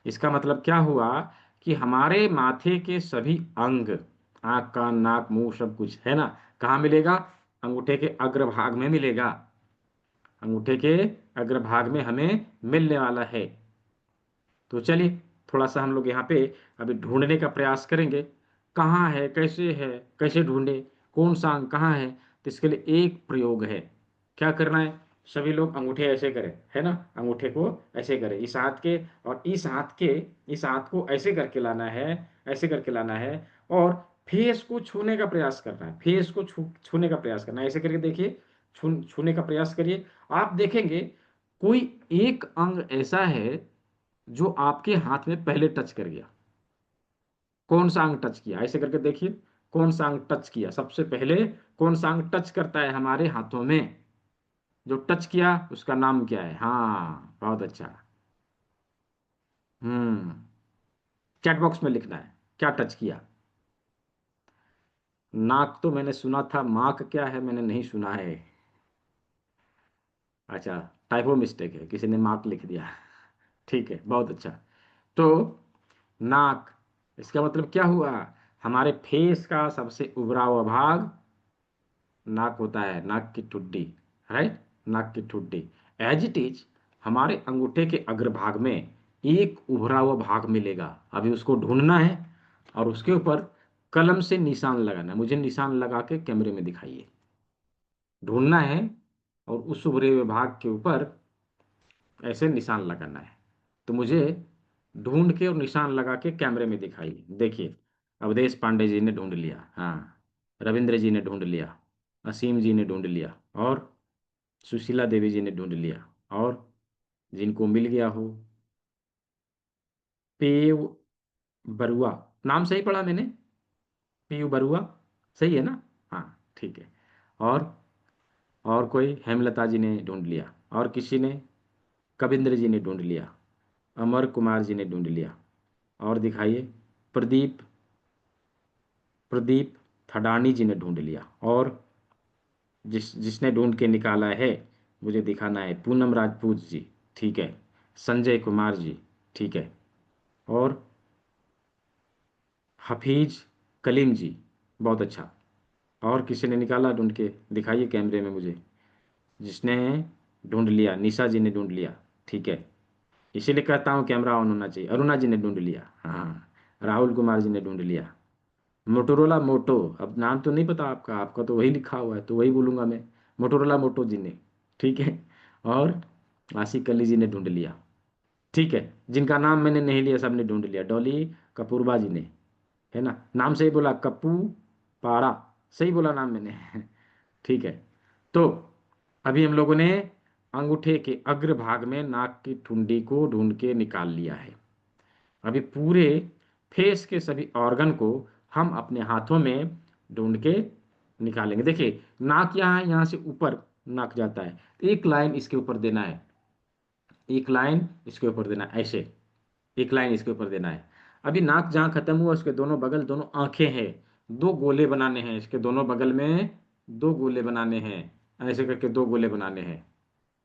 इसका मतलब क्या हुआ कि हमारे माथे के सभी अंग, आंख, कान, नाक, मुंह, सब कुछ है ना, कहाँ मिलेगा? अंगूठे के अग्र भाग में मिलेगा। अंगूठे के अग्र भाग में हमें मिलने वाला है। तो चलिए, थोड़ा सा हम लोग यहाँ पे अभी ढूंढने का प्रयास करेंगे। कहाँ है, कैसे ढूंढे, कौन सा अंग कहाँ है? तो इसके लिए एक प्रयोग है। क्या करना है? सभी लोग अंगूठे ऐसे करें, है ना, अंगूठे को ऐसे करें, इस हाथ के और इस हाथ को ऐसे करके लाना है, ऐसे करके लाना है। और फेस को छूने का प्रयास करना है, फेस को छूने का प्रयास करना है। ऐसे करके देखिए, छूने का प्रयास करिए। आप देखेंगे कोई एक अंग ऐसा है जो आपके हाथ में पहले टच कर गया। कौन सा अंग टच किया? ऐसे करके देखिए, कौन सा अंग टच किया सबसे पहले? कौन सा अंग टच करता है हमारे हाथों में? जो टच किया उसका नाम क्या है? हाँ, बहुत अच्छा। हम्म। चैट बॉक्स में लिखना है क्या टच किया। नाक तो मैंने सुना था, माक क्या है मैंने नहीं सुना है। अच्छा, टाइपो मिस्टेक है, किसी ने माक लिख दिया। ठीक है, बहुत अच्छा। तो नाक, इसका मतलब क्या हुआ? हमारे फेस का सबसे उभरा हुआ भाग नाक होता है, नाक की ठुड्डी। राइट, नाक की ठुड्डी। एज इट इज हमारे अंगूठे के अग्रभाग में एक उभरा हुआ भाग मिलेगा। अभी उसको ढूंढना है और उसके ऊपर कलम से निशान लगाना है। मुझे निशान लगा के कैमरे में दिखाइए। ढूंढना है और उस उभरे हुए भाग के ऊपर ऐसे निशान लगाना है। तो मुझे ढूंढ के और निशान लगा के कैमरे में दिखाइए। देखिए, अवधेश पांडे जी ने ढूंढ लिया, हाँ, रविंद्र जी ने ढूंढ लिया, असीम जी ने ढूंढ लिया, और सुशीला देवी जी ने ढूंढ लिया, और जिनको मिल गया हो, पेव बरुआ, नाम सही पढ़ा मैंने? पीयू बरुआ, सही है ना? हाँ, ठीक है। और और कोई? हेमलता जी ने ढूंढ लिया, और किसी ने? कविंद्र जी ने ढूंढ लिया, अमर कुमार जी ने ढूंढ लिया, और दिखाइए। प्रदीप प्रदीप थडानी जी ने ढूंढ लिया, और जिसने ढूंढ के निकाला है मुझे दिखाना है, पूनम राजपूत जी, ठीक है, संजय कुमार जी, ठीक है, और हफीज कलीम जी, बहुत अच्छा। और किसी ने निकाला ढूंढ के? दिखाइए कैमरे में मुझे। जिसने ढूंढ लिया, निशा जी ने ढूंढ लिया, ठीक है, इसीलिए कहता हूँ कैमरा ऑन होना चाहिए। अरुणा जी ने ढूंढ लिया, हाँ, राहुल कुमार जी ने ढूंढ लिया, मोटोरोला मोटो, अब नाम तो नहीं पता आपका, आपका तो वही लिखा हुआ है तो वही बोलूंगा मैं, मोटोरोला मोटो जी ने, ठीक है, और आशिक अली जी ने ढूंढ लिया, ठीक है। जिनका नाम मैंने नहीं लिया सब ने ढूंढ लिया। डॉली कपूरबा जी ने, है ना, नाम सही बोला, कप्पू पाड़ा, सही बोला नाम मैंने। ठीक है। तो अभी हम लोगों ने अंगूठे के अग्र भाग में नाक की ठुंडी को ढूंढ के निकाल लिया है। अभी पूरे फेस के सभी ऑर्गन को हम अपने हाथों में ढूंढ के निकालेंगे। देखिए, नाक यहाँ है, यहाँ से ऊपर नाक जाता है, तो एक लाइन इसके ऊपर देना है, एक लाइन इसके ऊपर देना है, ऐसे एक लाइन इसके ऊपर देना है। अभी नाक जहाँ खत्म हुआ उसके दोनों बगल दोनों आंखें हैं, दो गोले बनाने हैं इसके दोनों बगल में, दो गोले बनाने हैं, ऐसे करके दो गोले बनाने हैं,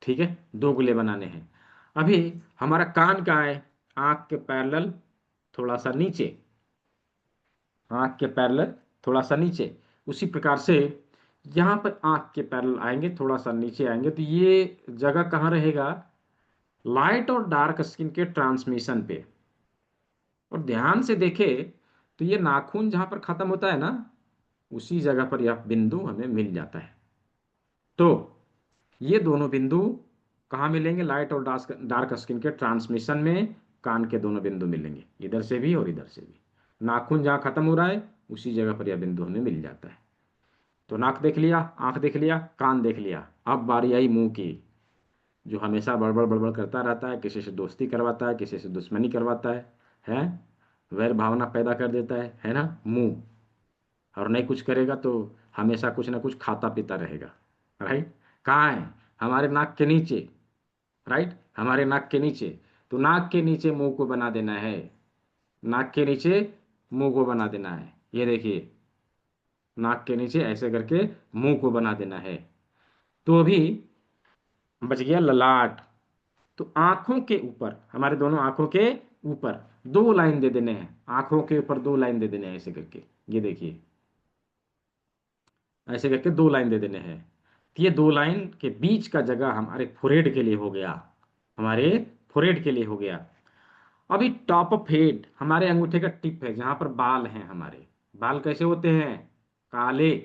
ठीक है, दो गोले बनाने हैं। अभी हमारा कान कहाँ है? आंख के पैरेलल थोड़ा सा नीचे, आंख के पैरेलल थोड़ा सा नीचे। उसी प्रकार से यहाँ पर आंख के पैरेलल आएंगे, थोड़ा सा नीचे आएंगे, तो ये जगह कहाँ रहेगा? लाइट और डार्क स्किन के ट्रांसमिशन पे। और ध्यान से देखे तो ये नाखून जहां पर खत्म होता है ना, उसी जगह पर यह बिंदु हमें मिल जाता है। तो ये दोनों बिंदु कहाँ मिलेंगे? लाइट और डार्क डार्क स्किन के ट्रांसमिशन में कान के दोनों बिंदु मिलेंगे, इधर से भी और इधर से भी। नाखून जहाँ खत्म हो रहा है उसी जगह पर यह बिंदु हमें मिल जाता है। तो नाक देख लिया, आंख देख लिया, कान देख लिया। अब बारी आई मुंह की, जो हमेशा बड़बड़ बड़बड़ करता रहता है, किसी से दोस्ती करवाता है, किसी से दुश्मनी करवाता है, वैर भावना पैदा कर देता है ना मुंह। और नहीं कुछ करेगा तो हमेशा कुछ ना कुछ खाता पीता रहेगा। राइट? कहाँ है? हमारे नाक के नीचे। राइट, हमारे नाक के नीचे। तो नाक के नीचे मुंह को बना देना है। नाक के नीचे मुंह को बना देना है, ये देखिए। नाक के नीचे ऐसे करके मुंह को बना देना है। तो अभी बच गया ललाट। तो आंखों के ऊपर, हमारे दोनों आंखों के ऊपर दो लाइन दे देने हैं। आंखों के ऊपर दो लाइन दे देने हैं ऐसे करके, ये देखिए। ऐसे करके दो लाइन दे देने हैं। तो ये दो लाइन के बीच का जगह हमारे फोrehead के लिए हो गया। हमारे फोrehead के लिए हो गया। अभी टॉप ऑफ हेड, हमारे अंगूठे का टिप है जहां पर बाल हैं हमारे। बाल कैसे होते हैं? काले।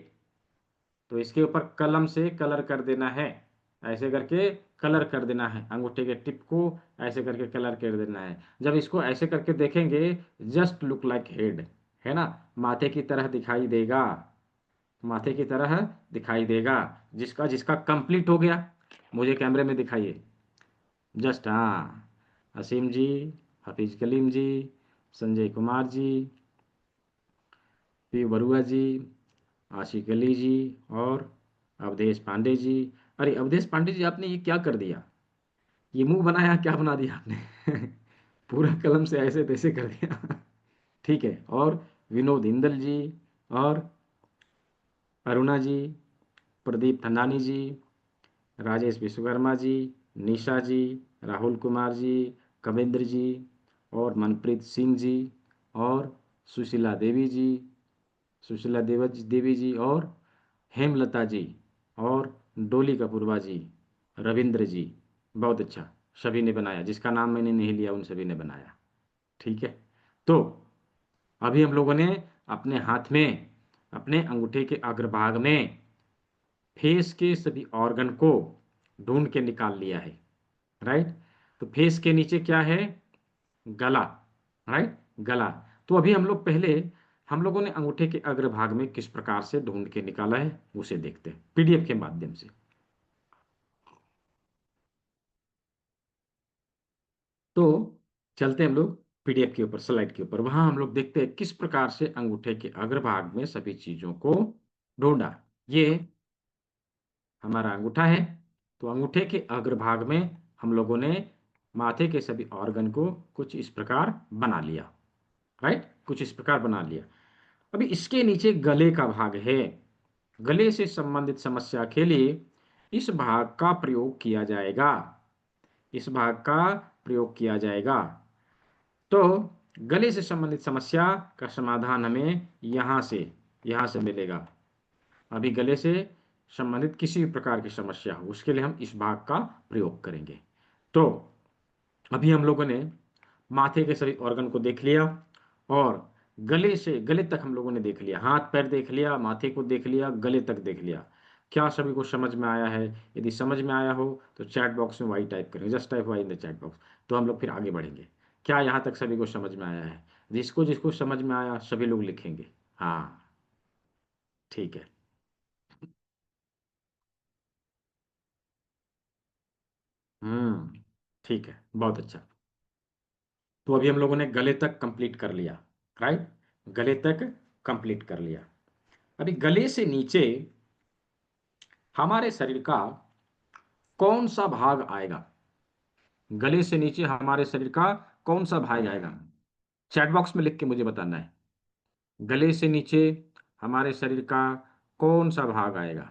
तो इसके ऊपर कलम से कलर कर देना है, ऐसे करके कलर कर देना है अंगूठे के टिप को। ऐसे करके कलर कर देना है। जब इसको ऐसे करके देखेंगे, जस्ट लुक लाइक हेड, है ना, माथे की तरह दिखाई देगा। माथे की तरह दिखाई देगा। जिसका जिसका कंप्लीट हो गया, मुझे कैमरे में दिखाइए। जस्ट, हाँ, असीम जी, हफीज कलीम जी, संजय कुमार जी, पी बरुआ जी, आशिक अली जी, और अवधेश पांडे जी। अरे अवधेश पांडे जी, आपने ये क्या कर दिया? ये मुंह बनाया, क्या बना दिया आपने? पूरा कलम से ऐसे तैसे कर दिया। ठीक है। और विनोद इंदल जी, और अरुणा जी, प्रदीप ठंडानी जी, राजेश विश्वकर्मा जी, निशा जी, राहुल कुमार जी, कविंद्र जी, और मनप्रीत सिंह जी, और सुशीला देवी जी, सुशीला देवी जी, और हेमलता जी, और डोली कपूरबा जी, रविंद्र जी। बहुत अच्छा, सभी ने बनाया। जिसका नाम मैंने नहीं लिया उन सभी ने बनाया। ठीक है। तो अभी हम लोगों ने अपने हाथ में, अपने अंगूठे के अग्रभाग में फेस के सभी ऑर्गन को ढूंढ के निकाल लिया है। राइट? तो फेस के नीचे क्या है? गला। राइट, गला। तो अभी हम लोग पहले, हम लोगों ने अंगूठे के अग्रभाग में किस प्रकार से ढूंढ के निकाला है उसे देखते हैं पीडीएफ के माध्यम से। तो चलते हैं हम लोग पीडीएफ के ऊपर, स्लाइड के ऊपर। वहां हम लोग देखते हैं किस प्रकार से अंगूठे के अग्रभाग में सभी चीजों को ढूंढा। ये हमारा अंगूठा है। तो अंगूठे के अग्रभाग में हम लोगों ने माथे के सभी ऑर्गन को कुछ इस प्रकार बना लिया। राइट, कुछ इस प्रकार बना लिया। अभी इसके नीचे गले का भाग है। गले से संबंधित समस्या के लिए इस भाग का प्रयोग किया जाएगा। इस भाग का प्रयोग किया जाएगा। तो गले से संबंधित समस्या का समाधान हमें यहां से मिलेगा। अभी गले से संबंधित किसी भी प्रकार की समस्या हो, उसके लिए हम इस भाग का प्रयोग करेंगे। तो अभी हम लोगों ने माथे के सभी ऑर्गन को देख लिया, और गले से गले तक हम लोगों ने देख लिया। हाथ पैर देख लिया, माथे को देख लिया, गले तक देख लिया। क्या सभी को समझ में आया है? यदि समझ में आया हो तो चैट बॉक्स में वाई टाइप करें, just type Y in the chat box. तो हम लोग फिर आगे बढ़ेंगे। क्या यहाँ तक सभी को समझ में आया है? जिसको जिसको समझ में आया सभी लोग लिखेंगे। हाँ, ठीक है। ठीक है, बहुत अच्छा। तो अभी हम लोगों ने गले तक कंप्लीट कर लिया। राइट, गले तक कंप्लीट कर लिया। अभी गले से नीचे हमारे शरीर का कौन सा भाग आएगा? गले से नीचे हमारे शरीर का कौन सा भाग आएगा? चैट बॉक्स में लिख के मुझे बताना है। गले से नीचे हमारे शरीर का कौन सा भाग आएगा?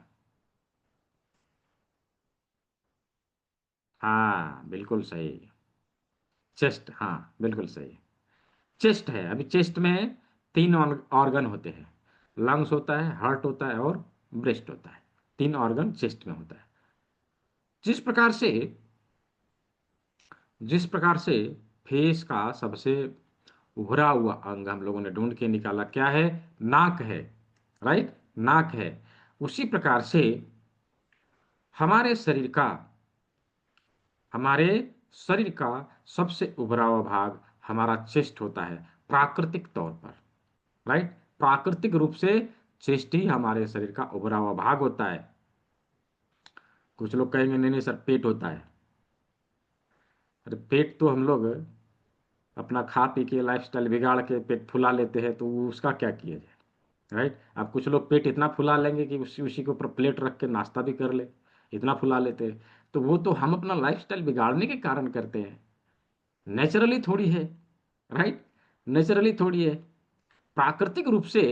हाँ, बिल्कुल सही। चेस्ट, हाँ, बिल्कुल सही। चेस्ट है। अभी चेस्ट में तीन ऑर्गन होते हैं। लंग्स होता है, हार्ट होता है, और ब्रेस्ट होता है। तीन ऑर्गन चेस्ट में होता है। जिस प्रकार से जिस प्रकार से फेस का सबसे उभरा हुआ अंग हम लोगों ने ढूंढ के निकाला, क्या है? नाक है। राइट, नाक है। उसी प्रकार से हमारे शरीर का हमारे शरीर का सबसे उभरा हुआ भाग हमारा चेस्ट होता है, प्राकृतिक तौर पर। राइट, प्राकृतिक रूप से चेस्ट ही हमारे शरीर का उभरा हुआ भाग होता है। कुछ लोग कहेंगे नहीं नहीं सर, पेट होता है। अरे पेट तो हम लोग अपना खा पी के लाइफस्टाइल बिगाड़ के पेट फुला लेते हैं, तो उसका क्या किया जाए? राइट, अब कुछ लोग पेट इतना फुला लेंगे कि उसी उसी के ऊपर प्लेट रख के नाश्ता भी कर ले, इतना फुला लेते हैं। तो वो तो हम अपना लाइफस्टाइल बिगाड़ने के कारण करते हैं, नेचुरली थोड़ी है। राइट, नेचुरली थोड़ी है। प्राकृतिक रूप से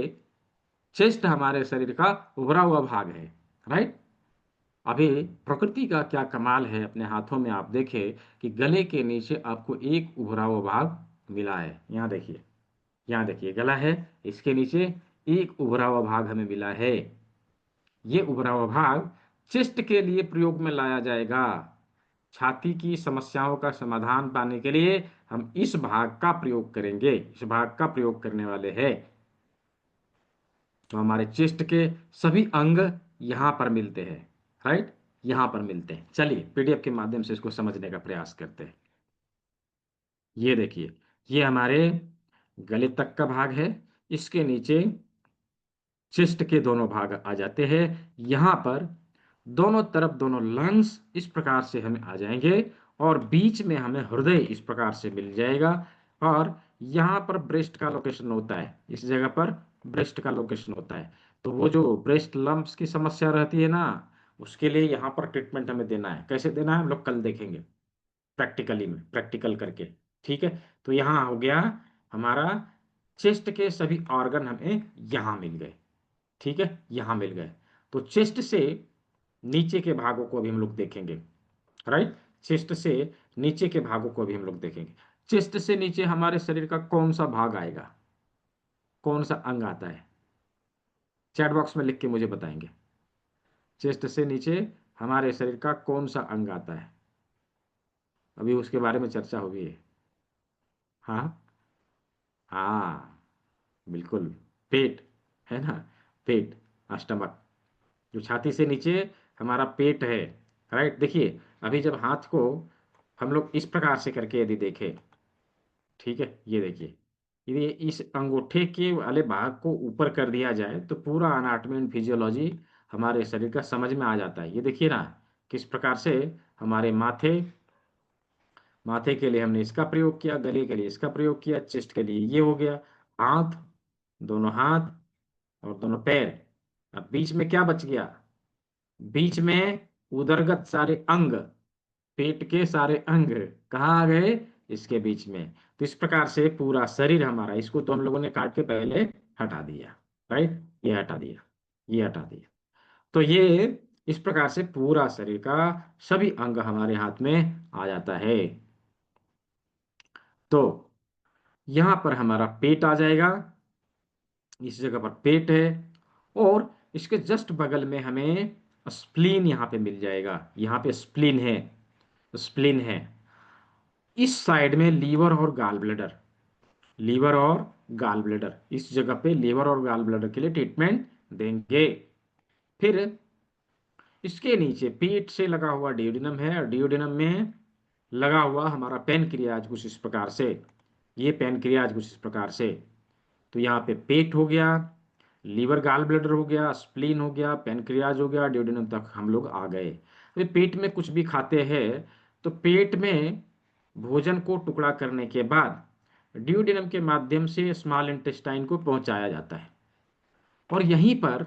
चेस्ट हमारे शरीर का उभरा हुआ भाग है। राइट, अभी प्रकृति का क्या कमाल है, अपने हाथों में आप देखें कि गले के नीचे आपको एक उभरा हुआ भाग मिला है। यहाँ देखिए, यहाँ देखिए गला है, इसके नीचे एक उभरा हुआ भाग हमें मिला है। ये उभरा हुआ भाग चेस्ट के लिए प्रयोग में लाया जाएगा। छाती की समस्याओं का समाधान पाने के लिए हम इस भाग का प्रयोग करेंगे, इस भाग का प्रयोग करने वाले हैं। तो हमारे चेस्ट के सभी अंग यहां पर मिलते हैं। राइट, यहां पर मिलते हैं। चलिए पीडीएफ के माध्यम से इसको समझने का प्रयास करते हैं। ये देखिए, ये हमारे गले तक का भाग है। इसके नीचे चेस्ट के दोनों भाग आ जाते हैं। यहाँ पर दोनों तरफ दोनों लंग्स इस प्रकार से हमें आ जाएंगे, और बीच में हमें हृदय इस प्रकार से मिल जाएगा। और यहाँ पर ब्रेस्ट का लोकेशन होता है, इस जगह पर ब्रेस्ट का लोकेशन होता है। तो वो जो ब्रेस्ट लंप्स की समस्या रहती है ना, उसके लिए यहाँ पर ट्रीटमेंट हमें देना है। कैसे देना है हम लोग कल देखेंगे, प्रैक्टिकली में, प्रैक्टिकल करके। ठीक है, तो यहाँ हो गया हमारा चेस्ट के सभी ऑर्गन हमें यहाँ मिल गए। ठीक है, यहां मिल गए। तो चेस्ट से नीचे के भागों को भी हम लोग देखेंगे। राइट, चेस्ट से नीचे के भागों को भी हम लोग देखेंगे। चेस्ट से नीचे हमारे शरीर का कौन सा भाग आएगा, कौन सा अंग आता है? चैट बॉक्स में लिख के मुझे बताएंगे। चेस्ट से नीचे हमारे शरीर का कौन सा अंग आता है? अभी उसके बारे में चर्चा हुई है। हाँ, हाँ, बिल्कुल, पेट है ना, पेट, स्टमक। जो छाती से नीचे हमारा पेट है। राइट, देखिए अभी जब हाथ को हम लोग इस प्रकार से करके यदि देखें, ठीक है, ये देखिए, यदि इस अंगूठे के वाले भाग को ऊपर कर दिया जाए तो पूरा अनाटॉमी एंड फिजियोलॉजी हमारे शरीर का समझ में आ जाता है। ये देखिए ना, किस प्रकार से हमारे माथे, माथे के लिए हमने इसका प्रयोग किया, गले के लिए इसका प्रयोग किया, चेस्ट के लिए ये हो गया, हाथ, दोनों हाथ और दोनों पैर। अब बीच में क्या बच गया? बीच में उदरगत सारे अंग, पेट के सारे अंग कहाँ आ गए? इसके बीच में। तो इस प्रकार से पूरा शरीर हमारा, इसको तो हम लोगों ने काट के पहले हटा दिया। राइट, ये हटा दिया, ये हटा दिया। तो ये इस प्रकार से पूरा शरीर का सभी अंग हमारे हाथ में आ जाता है। तो यहां पर हमारा पेट आ जाएगा, इस जगह पर पेट है। और इसके जस्ट बगल में हमें स्प्लीन यहाँ पे मिल जाएगा, यहाँ पे स्प्लीन है, स्प्लीन है। इस साइड में लीवर और गाल ब्लैडर, लीवर और गाल ब्लैडर, इस जगह पे लीवर और गाल ब्लैडर के लिए ट्रीटमेंट देंगे। फिर इसके नीचे पेट से लगा हुआ डियोडिनम है, और डियोडिनम में लगा हुआ हमारा पैनक्रियाज कुछ इस प्रकार से, ये पैनक्रियाज कुछ इस प्रकार से। तो यहाँ पे पेट हो गया, लीवर गाल ब्लैडर हो गया, स्प्लीन हो गया, पैनक्रियाज हो गया, डियोडिनम तक हम लोग आ गए। तो पेट में कुछ भी खाते हैं तो पेट में भोजन को टुकड़ा करने के बाद ड्यूडेनम के माध्यम से स्मॉल इंटेस्टाइन को पहुंचाया जाता है। और यहीं पर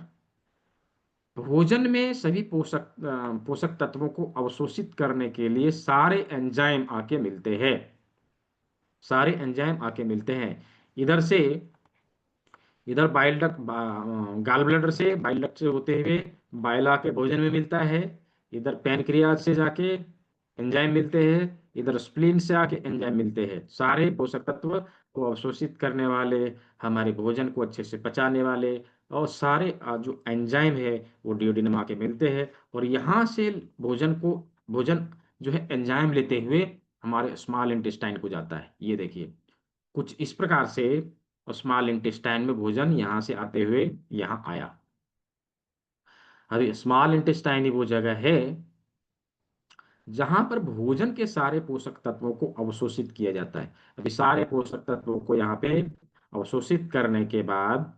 भोजन में सभी पोषक तत्वों को अवशोषित करने के लिए सारे एंजाइम आके मिलते हैं, सारे एंजाइम आके मिलते हैं। इधर से, इधर बाइल डक्ट, गाल ब्लैडर से, बाइल डक्ट से होते हुए बाइल आके भोजन में मिलता है। इधर पैनक्रियाज से जाके एंजाइम मिलते हैं, इधर स्प्लीन से आके एंजाइम मिलते हैं। सारे पोषक तत्व को अवशोषित करने वाले, हमारे भोजन को अच्छे से पचाने वाले, और सारे जो एंजाइम है वो डियोडिनम आके मिलते हैं। और यहाँ से भोजन जो है एंजाइम लेते हुए हमारे स्मॉल इंटेस्टाइन को जाता है। ये देखिए, कुछ इस प्रकार से स्मॉल इंटेस्टाइन में भोजन यहाँ से आते हुए यहाँ आया। अभी स्मॉल इंटेस्टाइन ही वो जगह है जहां पर भोजन के सारे पोषक तत्वों को अवशोषित किया जाता है। अभी सारे पोषक तत्वों को यहाँ पे अवशोषित करने के बाद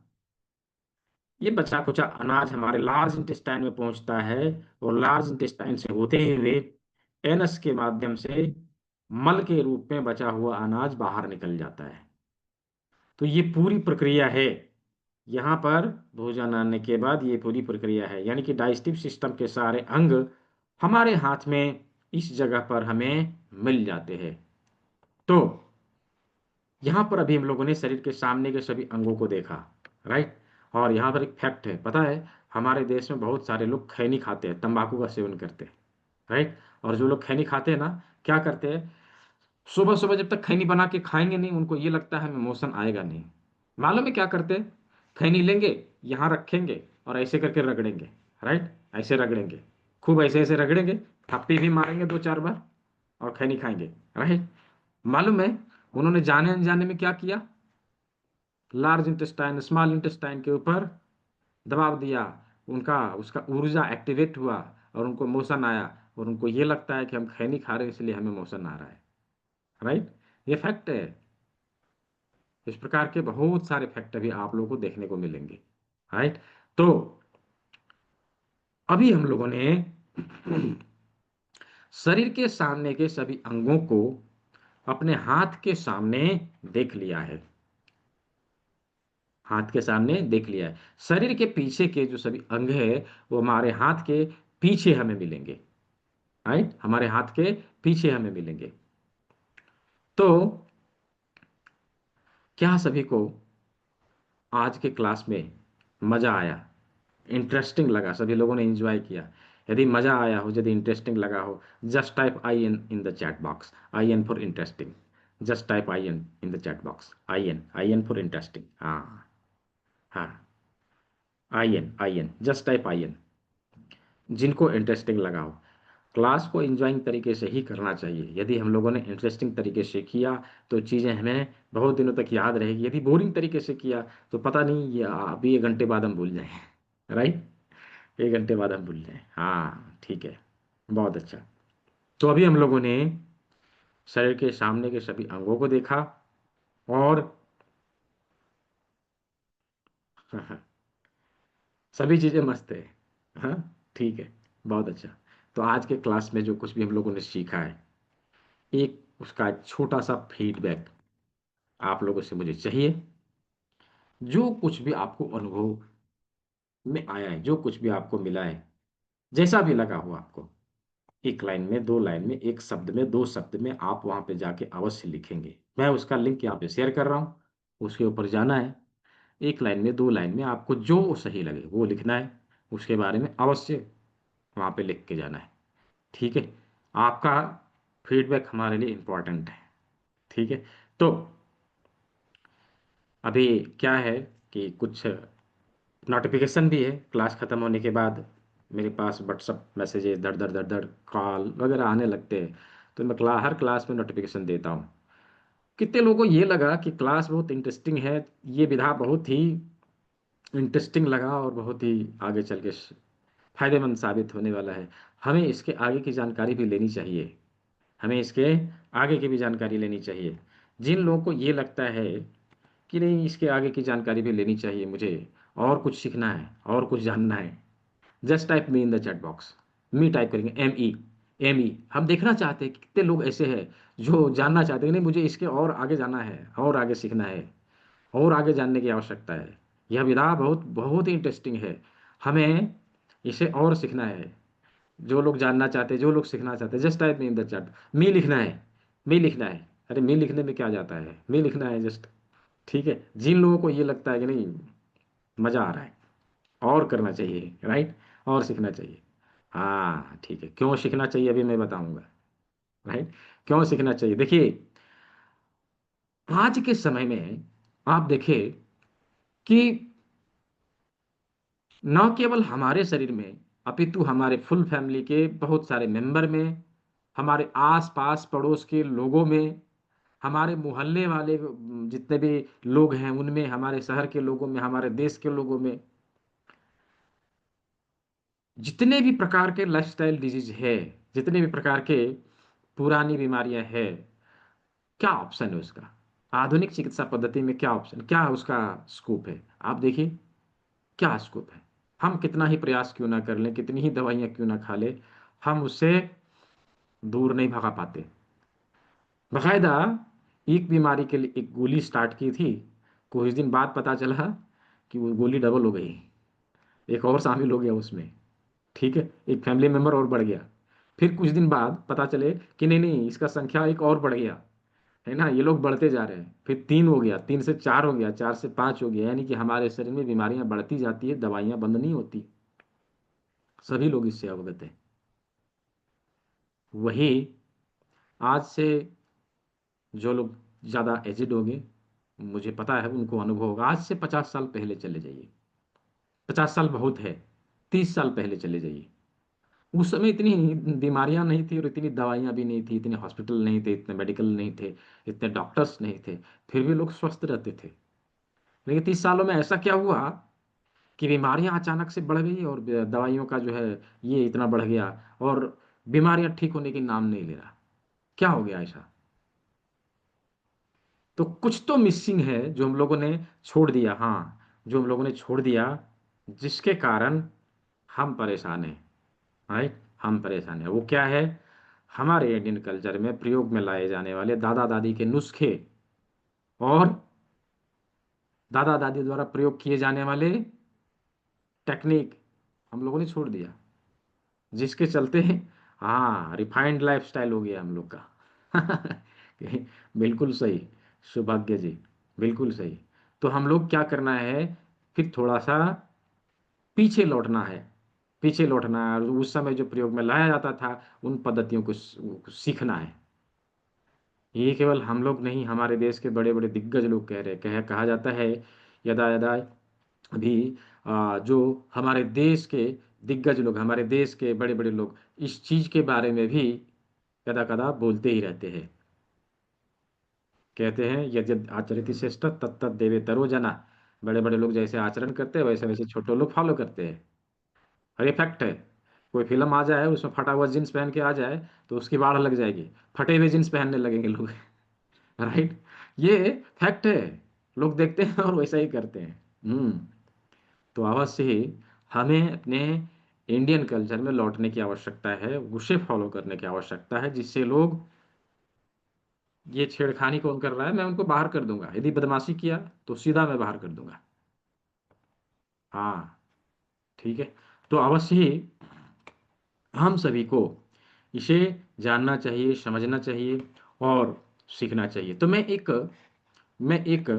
ये बचा कुचा अनाज हमारे लार्ज इंटेस्टाइन में पहुंचता है, और लार्ज इंटेस्टाइन से होते हुए एनस के माध्यम से मल के रूप में बचा हुआ अनाज बाहर निकल जाता है। तो ये पूरी प्रक्रिया है। यहाँ पर भोजन आने के बाद ये पूरी प्रक्रिया है, यानी कि डाइजेस्टिव सिस्टम के सारे अंग हमारे हाथ में इस जगह पर हमें मिल जाते हैं। तो यहाँ पर अभी हम लोगों ने शरीर के सामने के सभी अंगों को देखा, राइट। और यहाँ पर एक फैक्ट है, पता है, हमारे देश में बहुत सारे लोग खैनी खाते हैं, तंबाकू का सेवन करते हैं, राइट। और जो लोग खैनी खाते हैं ना, क्या करते हैं, सुबह सुबह जब तक खैनी बना के खाएंगे नहीं, उनको ये लगता है हमें मोशन आएगा नहीं। मालूम है क्या करते हैं, खैनी लेंगे, यहाँ रखेंगे और ऐसे करके रगड़ेंगे, राइट। ऐसे रगड़ेंगे, खूब ऐसे ऐसे रगड़ेंगे, थप्पी भी मारेंगे दो चार बार और खैनी खाएंगे, राइट। मालूम है उन्होंने जाने अनजाने में क्या किया, लार्ज इंटेस्टाइन स्मॉल इंटेस्टाइन के ऊपर दबाव दिया, उनका उसका ऊर्जा एक्टिवेट हुआ और उनको मोशन आया, और उनको ये लगता है कि हम खैनी खा रहे हैं इसलिए हमें मोशन आ रहा है, राइट। ये फैक्ट है। इस प्रकार के बहुत सारे फैक्ट अभी आप लोगों को देखने को मिलेंगे, राइट। तो अभी हम लोगों ने शरीर के सामने के सभी अंगों को अपने हाथ के सामने देख लिया है, हाथ के सामने देख लिया है। शरीर के पीछे के जो सभी अंग है वो हमारे हाथ के पीछे हमें मिलेंगे, राइट, हमारे हाथ के पीछे हमें मिलेंगे। तो क्या सभी को आज के क्लास में मजा आया, इंटरेस्टिंग लगा, सभी लोगों ने एंजॉय किया? यदि मजा आया हो, यदि इंटरेस्टिंग लगा हो, just type I N in the chat box, I N for interesting. Just type I N in the chat box, I N for interesting. हाँ, हाँ, I N, just type I N, जिनको interesting लगा हो। Class को enjoying तरीके से ही करना चाहिए। यदि हम लोगों ने इंटरेस्टिंग तरीके से किया तो चीज़ें हमें बहुत दिनों तक याद रहेगी। यदि बोरिंग तरीके से किया तो पता नहीं, ये अभी 1 घंटे बाद हम भूल जाएं, राइट, 1 घंटे बाद हम भूल जाएं। हाँ, ठीक है, बहुत अच्छा। तो अभी हम लोगों ने शरीर के सामने के सभी अंगों को देखा, और सभी चीज़ें मस्त है। हाँ, ठीक है, बहुत अच्छा। तो आज के क्लास में जो कुछ भी हम लोगों ने सीखा है, एक उसका छोटा सा फीडबैक आप लोगों से मुझे चाहिए। जो कुछ भी आपको अनुभव में आया है, जो कुछ भी आपको मिला है, जैसा भी लगा हो आपको, 1 लाइन में, 2 लाइन में, 1 शब्द में, 2 शब्द में, आप वहां पे जाके अवश्य लिखेंगे। मैं उसका लिंक यहाँ पे शेयर कर रहा हूँ, उसके ऊपर जाना है। 1 लाइन में, 2 लाइन में आपको जो सही लगे वो लिखना है, उसके बारे में अवश्य वहां पे लिख के जाना है, ठीक है। आपका फीडबैक हमारे लिए इम्पोर्टेंट है, ठीक है। तो अभी क्या है कि कुछ नोटिफिकेशन भी है क्लास ख़त्म होने के बाद। मेरे पास व्हाट्सअप मैसेजेस धड़ धड़ धड़ धड़ कॉल वगैरह आने लगते हैं, तो मैं हर क्लास में नोटिफिकेशन देता हूँ। कितने लोगों को ये लगा कि क्लास बहुत इंटरेस्टिंग है, ये विधा बहुत ही इंटरेस्टिंग लगा और बहुत ही आगे चल के फायदेमंद साबित होने वाला है। हमें इसके आगे की जानकारी भी लेनी चाहिए, हमें इसके आगे की भी जानकारी लेनी चाहिए। जिन लोगों को ये लगता है कि नहीं, इसके आगे की जानकारी भी लेनी चाहिए मुझे, और कुछ सीखना है और कुछ जानना है, just type me in the chat box. Me type करेंगे, एम ई। हम देखना चाहते हैं कि कितने लोग ऐसे हैं जो जानना चाहते हैं, नहीं मुझे इसके और आगे जाना है और आगे सीखना है और आगे जानने की आवश्यकता है। यह विधा बहुत बहुत ही इंटरेस्टिंग है, हमें इसे और सीखना है। जो लोग जानना चाहते हैं, जो लोग सीखना चाहते हैं, just type me in the chat. Me लिखना है, मी लिखना है। अरे मी लिखने में क्या जाता है, मी लिखना है जस्ट, ठीक है। जिन लोगों को ये लगता है कि नहीं मज़ा आ रहा है और करना चाहिए, राइट, और सीखना चाहिए, हाँ ठीक है, क्यों सीखना चाहिए अभी मैं बताऊंगा, राइट। क्यों सीखना चाहिए, देखिए, आज के समय में आप देखिए कि न केवल हमारे शरीर में अपितु हमारे फुल फैमिली के बहुत सारे मेंबर में, हमारे आस पास पड़ोस के लोगों में हमारे मोहल्ले वाले जितने भी लोग हैं उनमें, हमारे शहर के लोगों में, हमारे देश के लोगों में, जितने भी प्रकार के लाइफस्टाइल डिजीज है, जितने भी प्रकार के पुरानी बीमारियां हैं, क्या ऑप्शन है उसका? आधुनिक चिकित्सा पद्धति में क्या ऑप्शन, क्या उसका स्कोप है? आप देखिए क्या स्कोप है। हम कितना ही प्रयास क्यों ना कर लें, कितनी ही दवाइयां क्यों ना खा ले, हम उससे दूर नहीं भगा पाते। बाकायदा एक बीमारी के लिए एक गोली स्टार्ट की थी, कुछ दिन बाद पता चला कि वो गोली डबल हो गई, एक और शामिल हो गया उसमें। ठीक है, एक फैमिली मेंबर और बढ़ गया। फिर कुछ दिन बाद पता चले कि नहीं नहीं, इसका संख्या एक और बढ़ गया, है ना, ये लोग बढ़ते जा रहे हैं। फिर तीन हो गया, तीन से चार हो गया, चार से पांच हो गया, यानी कि हमारे शरीर में बीमारियां बढ़ती जाती है, दवाइयां बंद नहीं होती। सभी लोग इससे अवगत हैं। वही आज से जो लोग ज़्यादा एजिड होंगे, मुझे पता है उनको अनुभव होगा, आज से 50 साल पहले चले जाइए। 50 साल बहुत है, 30 साल पहले चले जाइए। उस समय इतनी बीमारियां नहीं थी और इतनी दवाइयां भी नहीं थी, इतने हॉस्पिटल नहीं थे, इतने मेडिकल नहीं थे, इतने डॉक्टर्स नहीं थे, फिर भी लोग स्वस्थ रहते थे। लेकिन 30 सालों में ऐसा क्या हुआ कि बीमारियां अचानक से बढ़ गई, और दवाइयों का जो है ये इतना बढ़ गया, और बीमारियां ठीक होने की नाम नहीं ले रहा। क्या हो गया ऐसा? तो कुछ तो मिसिंग है जो हम लोगों ने छोड़ दिया, हाँ, जो हम लोगों ने छोड़ दिया, जिसके कारण हम परेशान हैं। राइट, हम परेशान हैं। वो क्या है? हमारे इंडियन कल्चर में प्रयोग में लाए जाने वाले दादा दादी के नुस्खे, और दादा दादी द्वारा प्रयोग किए जाने वाले टेक्निक हम लोगों ने छोड़ दिया, जिसके चलते हाँ रिफाइंड लाइफस्टाइल हो गया हम लोग का। बिल्कुल सही, सौभाग्य जी, बिल्कुल सही। तो हम लोग क्या करना है, फिर थोड़ा सा पीछे लौटना है, पीछे लौटना है, और उस समय जो प्रयोग में लाया जाता था उन पद्धतियों को सीखना है। ये केवल हम लोग नहीं, हमारे देश के बड़े बड़े दिग्गज लोग कह रहे, कहा जाता है, यदा यदा अभी जो हमारे देश के दिग्गज लोग, हमारे देश के बड़े बड़े लोग इस चीज के बारे में भी कदा कदा बोलते ही रहते हैं। कहते हैं यद यद आचरित श्रेष्ठ तत्त देवे तरो जना। बड़े बड़े लोग जैसे आचरण करते हैं वैसे वैसे छोटे लोग फॉलो करते हैं। और ये फैक्ट है। कोई फिल्म आ जाए, उसमें फटा हुआ जींस पहन के आ जाए, तो उसकी बाढ़ लग जाएगी, फटे हुए जींस पहनने लगेंगे लोग। राइट, ये फैक्ट है। लोग देखते हैं और वैसा ही करते हैं। तो अवश्य ही हमें अपने इंडियन कल्चर में लौटने की आवश्यकता है, उसे फॉलो करने की आवश्यकता है, जिससे लोग, ये छेड़खानी कौन कर रहा है मैं उनको बाहर कर दूंगा, यदि बदमाशी किया तो सीधा मैं बाहर कर दूंगा। हाँ, ठीक है। तो अवश्य ही हम सभी को इसे जानना चाहिए, समझना चाहिए और सीखना चाहिए। तो मैं एक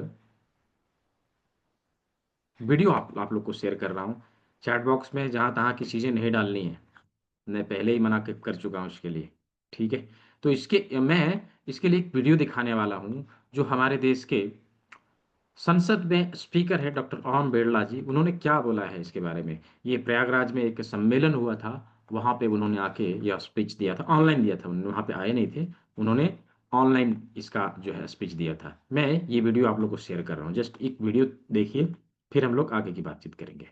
वीडियो आप लोग को शेयर कर रहा हूँ चैट बॉक्स में, जहाँ तहाँ की चीज़ें नहीं डालनी है। मैं पहले ही मना कर चुका हूँ इसके लिए। ठीक है, तो मैं इसके लिए एक वीडियो दिखाने वाला हूँ, जो हमारे देश के संसद में स्पीकर है डॉक्टर ओम बिरला जी, उन्होंने क्या बोला है इसके बारे में। ये प्रयागराज में एक सम्मेलन हुआ था, वहां पे उन्होंने आके यह स्पीच दिया था, ऑनलाइन दिया था, उन्होंने वहां पे आए नहीं थे, उन्होंने ऑनलाइन इसका जो है स्पीच दिया था। मैं ये वीडियो आप लोग को शेयर कर रहा हूँ, जस्ट एक वीडियो देखिए, फिर हम लोग आगे की बातचीत करेंगे।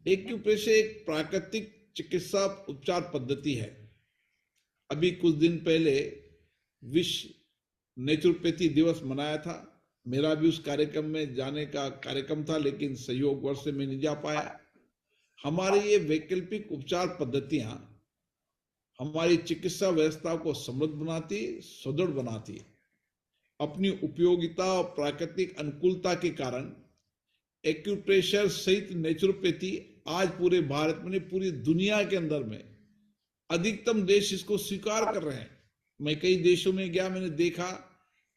एक्यूप्रेशर एक प्राकृतिक चिकित्सा उपचार पद्धति है। अभी कुछ दिन पहले विश्व नेचुरोपैथी दिवस मनाया था। मेरा भी उस कार्यक्रम में जाने का कार्यक्रम था, लेकिन संयोगवश से मैं नहीं जा पाया। हमारी ये वैकल्पिक उपचार पद्धतियां हमारी चिकित्सा व्यवस्था को समृद्ध बनाती, सुदृढ़ बनाती है। अपनी उपयोगिता और प्राकृतिक अनुकूलता के कारण एक्यूप्रेशर सहित नेचुरोपैथी आज पूरे भारत में नहीं, पूरी दुनिया के अंदर में अधिकतम देश इसको स्वीकार कर रहे हैं। मैं कई देशों में गया, मैंने देखा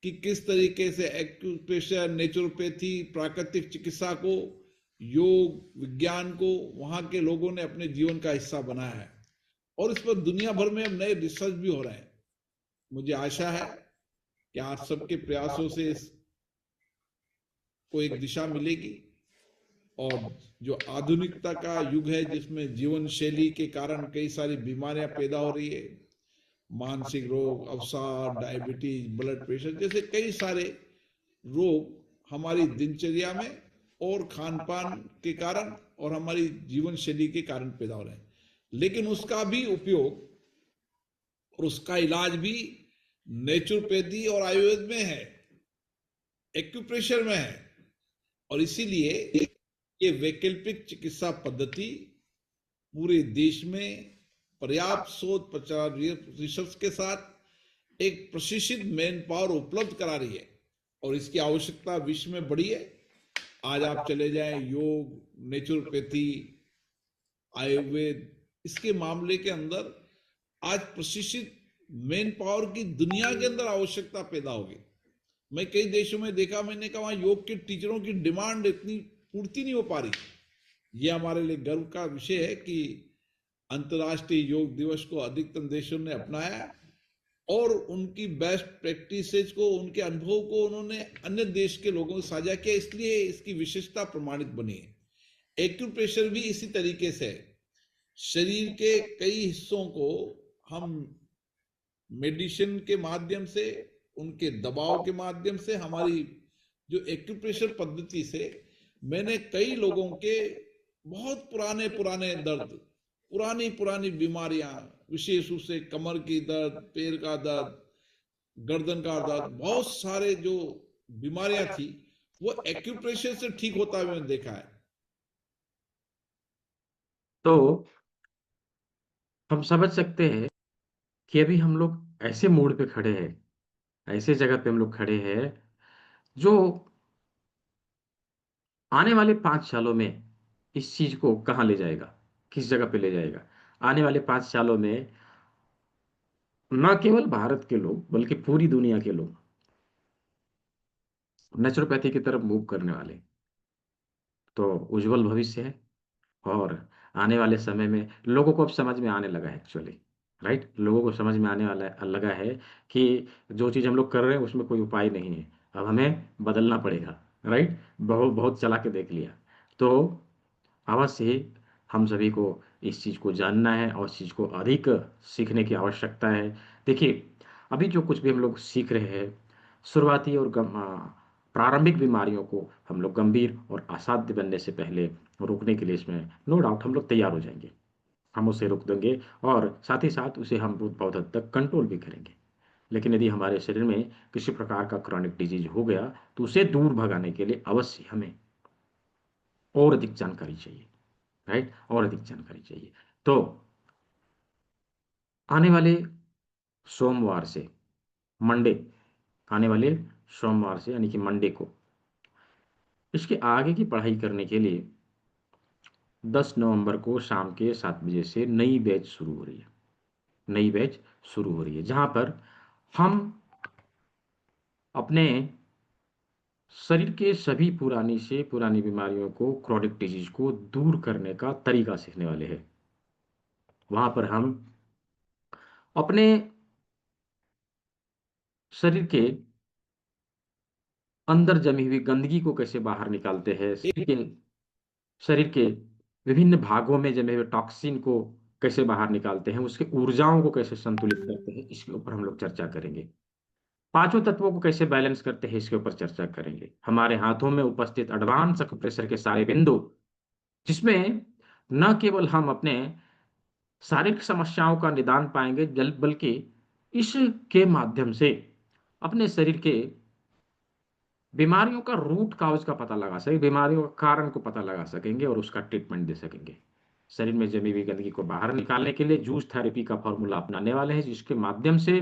कि किस तरीके से एक्यूप्रेशर, नेचुरोपैथी, प्राकृतिक चिकित्सा को, योग विज्ञान को वहां के लोगों ने अपने जीवन का हिस्सा बनाया है, और इस पर दुनिया भर में अब नए रिसर्च भी हो रहे हैं। मुझे आशा है कि आप सबके प्रयासों से को एक दिशा मिलेगी, और जो आधुनिकता का युग है जिसमें जीवन शैली के कारण कई सारी बीमारियां पैदा हो रही है, मानसिक रोग, अवसाद, डायबिटीज, ब्लड प्रेशर जैसे कई सारे रोग हमारी दिनचर्या में और खान पान के कारण और हमारी जीवन शैली के कारण पैदा हो रहे हैं। लेकिन उसका भी उपयोग और उसका इलाज भी नेचुरोपैथी और आयुर्वेद में है, एक्यूप्रेशर में है। और इसीलिए ये वैकल्पिक चिकित्सा पद्धति पूरे देश में पर्याप्त शोध प्रचार रिसर्च के साथ एक प्रशिक्षित मैन पावर उपलब्ध करा रही है और इसकी आवश्यकता विश्व में बढ़ी है। आज आप चले जाएं, योग, नेचुरोपैथी, आयुर्वेद, इसके मामले के अंदर आज प्रशिक्षित मैन पावर की दुनिया के अंदर आवश्यकता पैदा होगी। मैं कई देशों में देखा, मैंने कहा वहां योग के टीचरों की डिमांड इतनी पूर्ति नहीं हो पा रही। यह हमारे लिए गर्व का विषय है कि अंतर्राष्ट्रीय योग दिवस को अधिकतम देशों ने अपनाया और उनकी बेस्ट प्रैक्टिसेज को, उनके अनुभव को उन्होंने अन्य देश के लोगों से साझा किया, इसलिए इसकी विशेषता प्रमाणित बनी है। एक्यूप्रेशर भी इसी तरीके से है। शरीर के कई हिस्सों को हम मेडिसिन के माध्यम से, उनके दबाव के माध्यम से, हमारी जो एक्यूप्रेशर पद्धति से मैंने कई लोगों के बहुत पुराने पुराने दर्द, पुरानी पुरानी बीमारियां, विशेष रूप से कमर की दर्द, पैर का दर्द, गर्दन का दर्द, बहुत सारे जो बीमारियां थी वो एक्यूप्रेशर से ठीक होता हुआ मैंने देखा है। तो हम समझ सकते हैं कि अभी हम लोग ऐसे मोड़ पे खड़े हैं, ऐसे जगह पे हम लोग खड़े हैं जो आने वाले 5 सालों में इस चीज को कहाँ ले जाएगा, किस जगह पे ले जाएगा। आने वाले 5 सालों में न केवल भारत के लोग बल्कि पूरी दुनिया के लोग नेचुरोपैथी की तरफ मूव करने वाले। तो उज्जवल भविष्य है। और आने वाले समय में लोगों को अब समझ में आने लगा है एक्चुअली, राइट। लोगों को समझ में आने वाला लगा है कि जो चीज़ हम लोग कर रहे हैं उसमें कोई उपाय नहीं है, अब हमें बदलना पड़ेगा, राइट। बहुत बहुत चला के देख लिया। तो अवश्य ही हम सभी को इस चीज़ को जानना है और इस चीज़ को अधिक सीखने की आवश्यकता है। देखिए, अभी जो कुछ भी हम लोग सीख रहे हैं, शुरुआती और प्रारंभिक बीमारियों को हम लोग गंभीर और असाध्य बनने से पहले रोकने के लिए इसमें नो डाउट हम लोग तैयार हो जाएंगे। हम उसे रोक देंगे और साथ ही साथ उसे हम बहुत बहुत हद तक कंट्रोल भी करेंगे। लेकिन यदि हमारे शरीर में किसी प्रकार का क्रॉनिक डिजीज हो गया तो उसे दूर भगाने के लिए अवश्य हमें और अधिक जानकारी चाहिए, राइट, और अधिक जानकारी चाहिए। तो आने वाले सोमवार से मंडे, आने वाले सोमवार से यानी कि मंडे को इसके आगे की पढ़ाई करने के लिए 10 नवंबर को शाम के 7 बजे से नई बैच शुरू हो रही है। नई बैच शुरू हो रही है जहां पर हम अपने शरीर के सभी पुरानी से पुरानी बीमारियों को, क्रोनिक डिजीज को दूर करने का तरीका सीखने वाले हैं। वहां पर हम अपने शरीर के अंदर जमी हुई गंदगी को कैसे बाहर निकालते हैं, शरीर के विभिन्न भागों में जमे हुए टॉक्सिन को कैसे बाहर निकालते हैं, उसके ऊर्जाओं को कैसे संतुलित करते हैं, इसके ऊपर हम लोग चर्चा करेंगे। पांचों तत्वों को कैसे बैलेंस करते हैं इसके ऊपर चर्चा करेंगे। हमारे हाथों में उपस्थित एडवांस प्रेशर के सारे बिंदु, जिसमें न केवल हम अपने शारीरिक समस्याओं का निदान पाएंगे बल्कि इसके माध्यम से अपने शरीर के बीमारियों का रूट काउज का पता लगा सकेंगे, बीमारियों का कारण को पता लगा सकेंगे और उसका ट्रीटमेंट दे सकेंगे। शरीर में जमी हुई गंदगी को बाहर निकालने के लिए जूस थेरेपी का फॉर्मूला अपनाने वाले हैं, जिसके माध्यम से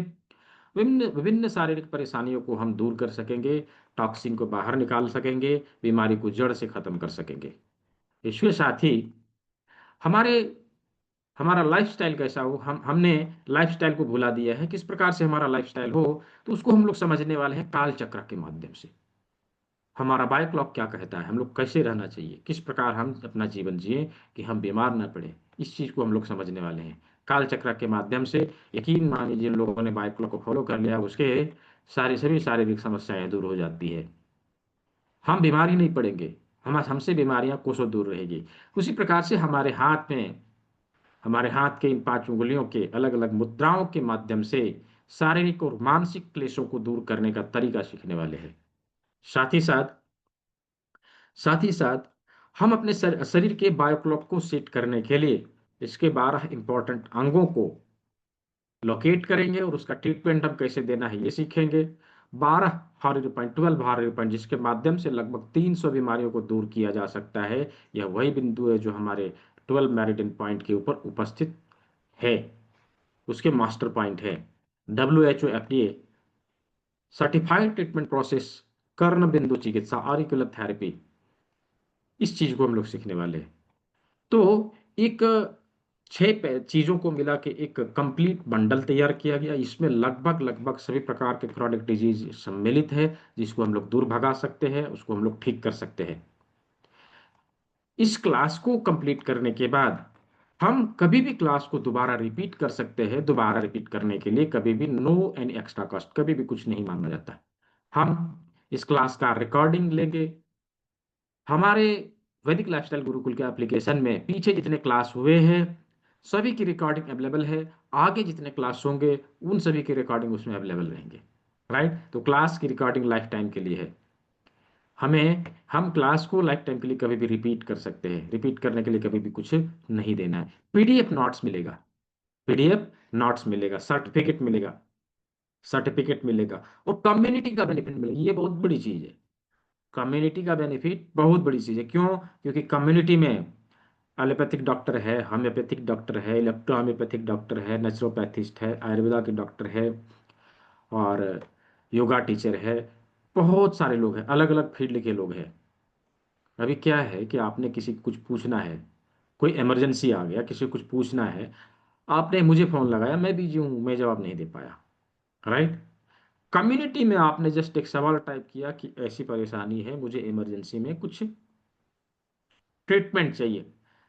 विभिन्न विभिन्न शारीरिक परेशानियों को हम दूर कर सकेंगे, टॉक्सिन को बाहर निकाल सकेंगे, बीमारी को जड़ से खत्म कर सकेंगे। इसके साथ ही हमारे हमारा लाइफस्टाइल कैसा हो, हमने लाइफस्टाइल को भुला दिया है, किस प्रकार से हमारा लाइफस्टाइल हो, तो उसको हम लोग समझने वाले हैं काल चक्र के माध्यम से। हमारा बायो क्लॉक क्या कहता है, हम लोग कैसे रहना चाहिए, किस प्रकार हम अपना जीवन जिए कि हम बीमार ना पड़े, इस चीज को हम लोग समझने वाले हैं काल चक्र के माध्यम से। यकीन मानिए जिन लोगों ने बायो क्लॉक को फॉलो कर लिया उसके सभी शारीरिक समस्याएं दूर हो जाती है। हम बीमारी नहीं पड़ेंगे, हम हमसे बीमारियां कोसों दूर रहेगी। उसी प्रकार से हमारे हाथ में हमारे हाथ के इन 5 उंगलियों के अलग अलग मुद्राओं के माध्यम से शारीरिक और मानसिक क्लेशों को दूर करने का तरीका सीखने वाले हैं। साथ ही साथ साथ ही साथ हम अपने शरीर के बायोक्लॉक को सेट करने के लिए इसके 12 इंपॉर्टेंट अंगों को लोकेट करेंगे और उसका ट्रीटमेंट हम कैसे देना है ये सीखेंगे। 12 हार्ड पॉइंट, 12 हार्ड पॉइंट, जिसके माध्यम से लगभग 300 बीमारियों को दूर किया जा सकता है। यह वही बिंदु है जो हमारे 12 मेरिडियन पॉइंट के ऊपर उपस्थित है, उसके मास्टर पॉइंट है। WHO FDA certified treatment process, कर्ण बिंदु चिकित्सा, ऑरिकुलर थेरेपी, इस चीज को हम लोग सीखने वाले हैं। तो एक 6 चीजों को मिला के एक कंप्लीट बंडल तैयार किया गया। इसमें लगभग लगभग सभी प्रकार के क्रोनिक डिजीज सम्मिलित है, जिसको हम लोग दूर भगा सकते हैं, उसको हम लोग ठीक कर सकते हैं। इस क्लास को कंप्लीट करने के बाद हम कभी भी क्लास को दोबारा रिपीट कर सकते हैं। दोबारा रिपीट करने के लिए कभी भी नो एनी एक्स्ट्रा कॉस्ट, कभी भी कुछ नहीं मांगा जाता। हम इस क्लास का रिकॉर्डिंग लेंगे। हमारे वैदिक लाइफस्टाइल गुरुकुल के एप्लीकेशन में पीछे जितने क्लास हुए हैं सभी की रिकॉर्डिंग अवेलेबल है। आगे जितने क्लास होंगे उन सभी की रिकॉर्डिंग उसमें अवेलेबल रहेंगे। राइट, तो क्लास की रिकॉर्डिंग लाइफ टाइम के लिए है। हम क्लास को लाइफ टाइम के लिए कभी भी रिपीट कर सकते हैं। रिपीट करने के लिए कभी भी कुछ नहीं देना है। पीडीएफ नोट्स मिलेगा, पीडीएफ नोट्स मिलेगा, सर्टिफिकेट मिलेगा, सर्टिफिकेट मिलेगा, और कम्युनिटी का बेनिफिट मिलेगा। ये बहुत बड़ी चीज है। कम्युनिटी का बेनिफिट बहुत बड़ी चीज है। क्यों? क्योंकि कम्युनिटी में एलोपैथिक डॉक्टर है, होम्योपैथिक डॉक्टर है, इलेक्ट्रो होम्योपैथिक डॉक्टर है, नेचुरोपैथिस्ट है, आयुर्वेदा के डॉक्टर है, और योगा टीचर है। बहुत सारे लोग हैं, अलग अलग फील्ड के लोग हैं। अभी क्या है कि आपने किसी को कुछ पूछना है, कोई इमरजेंसी आ गया, किसी को कुछ पूछना है, आपने मुझे फोन लगाया, मैं बिजी हूँ, मैं जवाब नहीं दे पाया। राइट, कम्युनिटी में आपने जस्ट एक सवाल टाइप किया कि ऐसी परेशानी है, मुझे इमरजेंसी में कुछ ट्रीटमेंट चाहिए,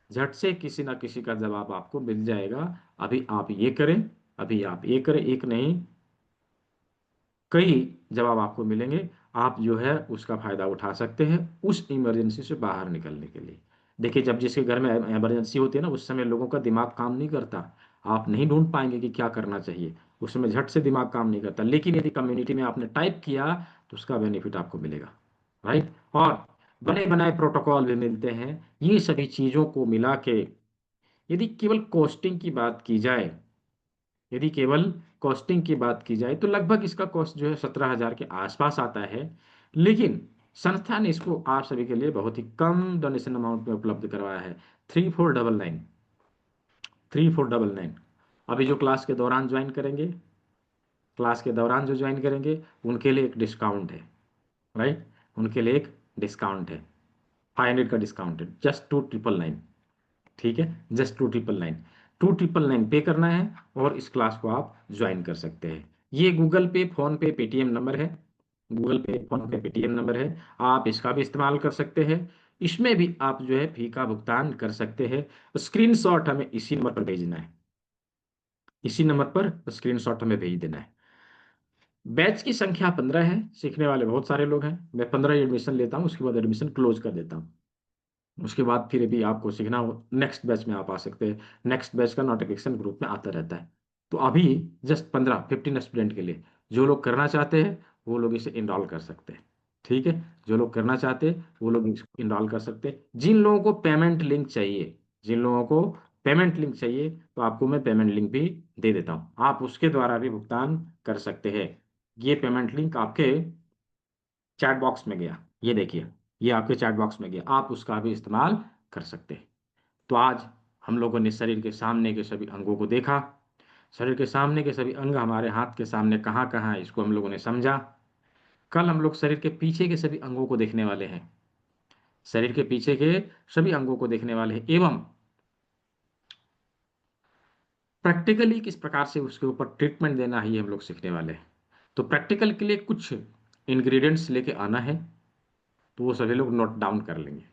झट से किसी ना किसी का जवाब आपको मिल जाएगा। अभी आप ये करें, अभी आप ये करें, एक नहीं कई जवाब आपको मिलेंगे। आप जो है उसका फायदा उठा सकते हैं उस इमरजेंसी से बाहर निकलने के लिए। देखिए, जब जिसके घर में इमरजेंसी होती है ना, उस समय लोगों का दिमाग काम नहीं करता। आप नहीं ढूंढ पाएंगे कि क्या करना चाहिए, उस समय झट से दिमाग काम नहीं करता। लेकिन यदि कम्युनिटी में आपने टाइप किया तो उसका बेनिफिट आपको मिलेगा। राइट, और बने बनाए प्रोटोकॉल भी मिलते हैं। ये सभी चीजों को मिला के यदि केवल कॉस्टिंग की बात की जाए, यदि केवल कॉस्टिंग की बात की जाए तो लगभग इसका कॉस्ट जो है 17,000 के आसपास आता है। लेकिन संस्था ने इसको आप सभी के लिए बहुत ही कम डोनेशन अमाउंट में उपलब्ध करवाया है। 3499, 3499। अभी जो क्लास के दौरान ज्वाइन करेंगे, क्लास के दौरान जो ज्वाइन करेंगे उनके लिए एक डिस्काउंट है। राइट, उनके लिए एक डिस्काउंट है, 500 का डिस्काउंट है, जस्ट 2999। ठीक है, जस्ट 2999, 2999 पे करना है और इस क्लास को आप ज्वाइन कर सकते हैं। ये गूगल पे, फोन पे, पेटीएम नंबर है। गूगल पे, फोन पे, पेटीएम नंबर है। आप इसका भी इस्तेमाल कर सकते हैं। इसमें भी आप जो है फी का भुगतान कर सकते हैं। स्क्रीनशॉट हमें इसी नंबर पर भेजना है, इसी नंबर पर स्क्रीनशॉट हमें भेज देना है। बैच की संख्या 15 है, सीखने वाले बहुत सारे लोग हैं। मैं 15 ही एडमिशन लेता हूँ, उसके बाद एडमिशन क्लोज कर देता हूँ। उसके बाद फिर भी आपको सीखना हो नेक्स्ट बैच में आप आ सकते हैं। नेक्स्ट बैच का नोटिफिकेशन ग्रुप में आता रहता है। तो अभी जस्ट 15 स्टूडेंट के लिए जो लोग करना चाहते हैं वो लोग इसे इनरोल कर सकते हैं। ठीक है, जो लोग करना चाहते हैं वो लोग इसको इनरोल कर सकते हैं। जिन लोगों को पेमेंट लिंक चाहिए, जिन लोगों को पेमेंट लिंक चाहिए, तो आपको मैं पेमेंट लिंक भी दे देता हूँ, आप उसके द्वारा भी भुगतान कर सकते हैं। ये पेमेंट लिंक आपके चैट बॉक्स में गया, ये देखिए, ये आपके चैट बॉक्स में गया, आप उसका भी इस्तेमाल कर सकते हैं। तो आज हम लोगों ने शरीर के सामने के सभी अंगों को देखा। शरीर के सामने के सभी अंग हमारे हाथ के सामने कहाँ कहाँ है इसको हम लोगों ने समझा। कल हम लोग शरीर के पीछे के सभी अंगों को देखने वाले हैं, शरीर के पीछे के सभी अंगों को देखने वाले हैं, एवं प्रैक्टिकली किस प्रकार से उसके ऊपर ट्रीटमेंट देना है ये हम लोग सीखने वाले हैं। तो प्रैक्टिकल के लिए कुछ इंग्रेडिएंट्स लेके आना है, तो वो सभी लोग नोट डाउन कर लेंगे।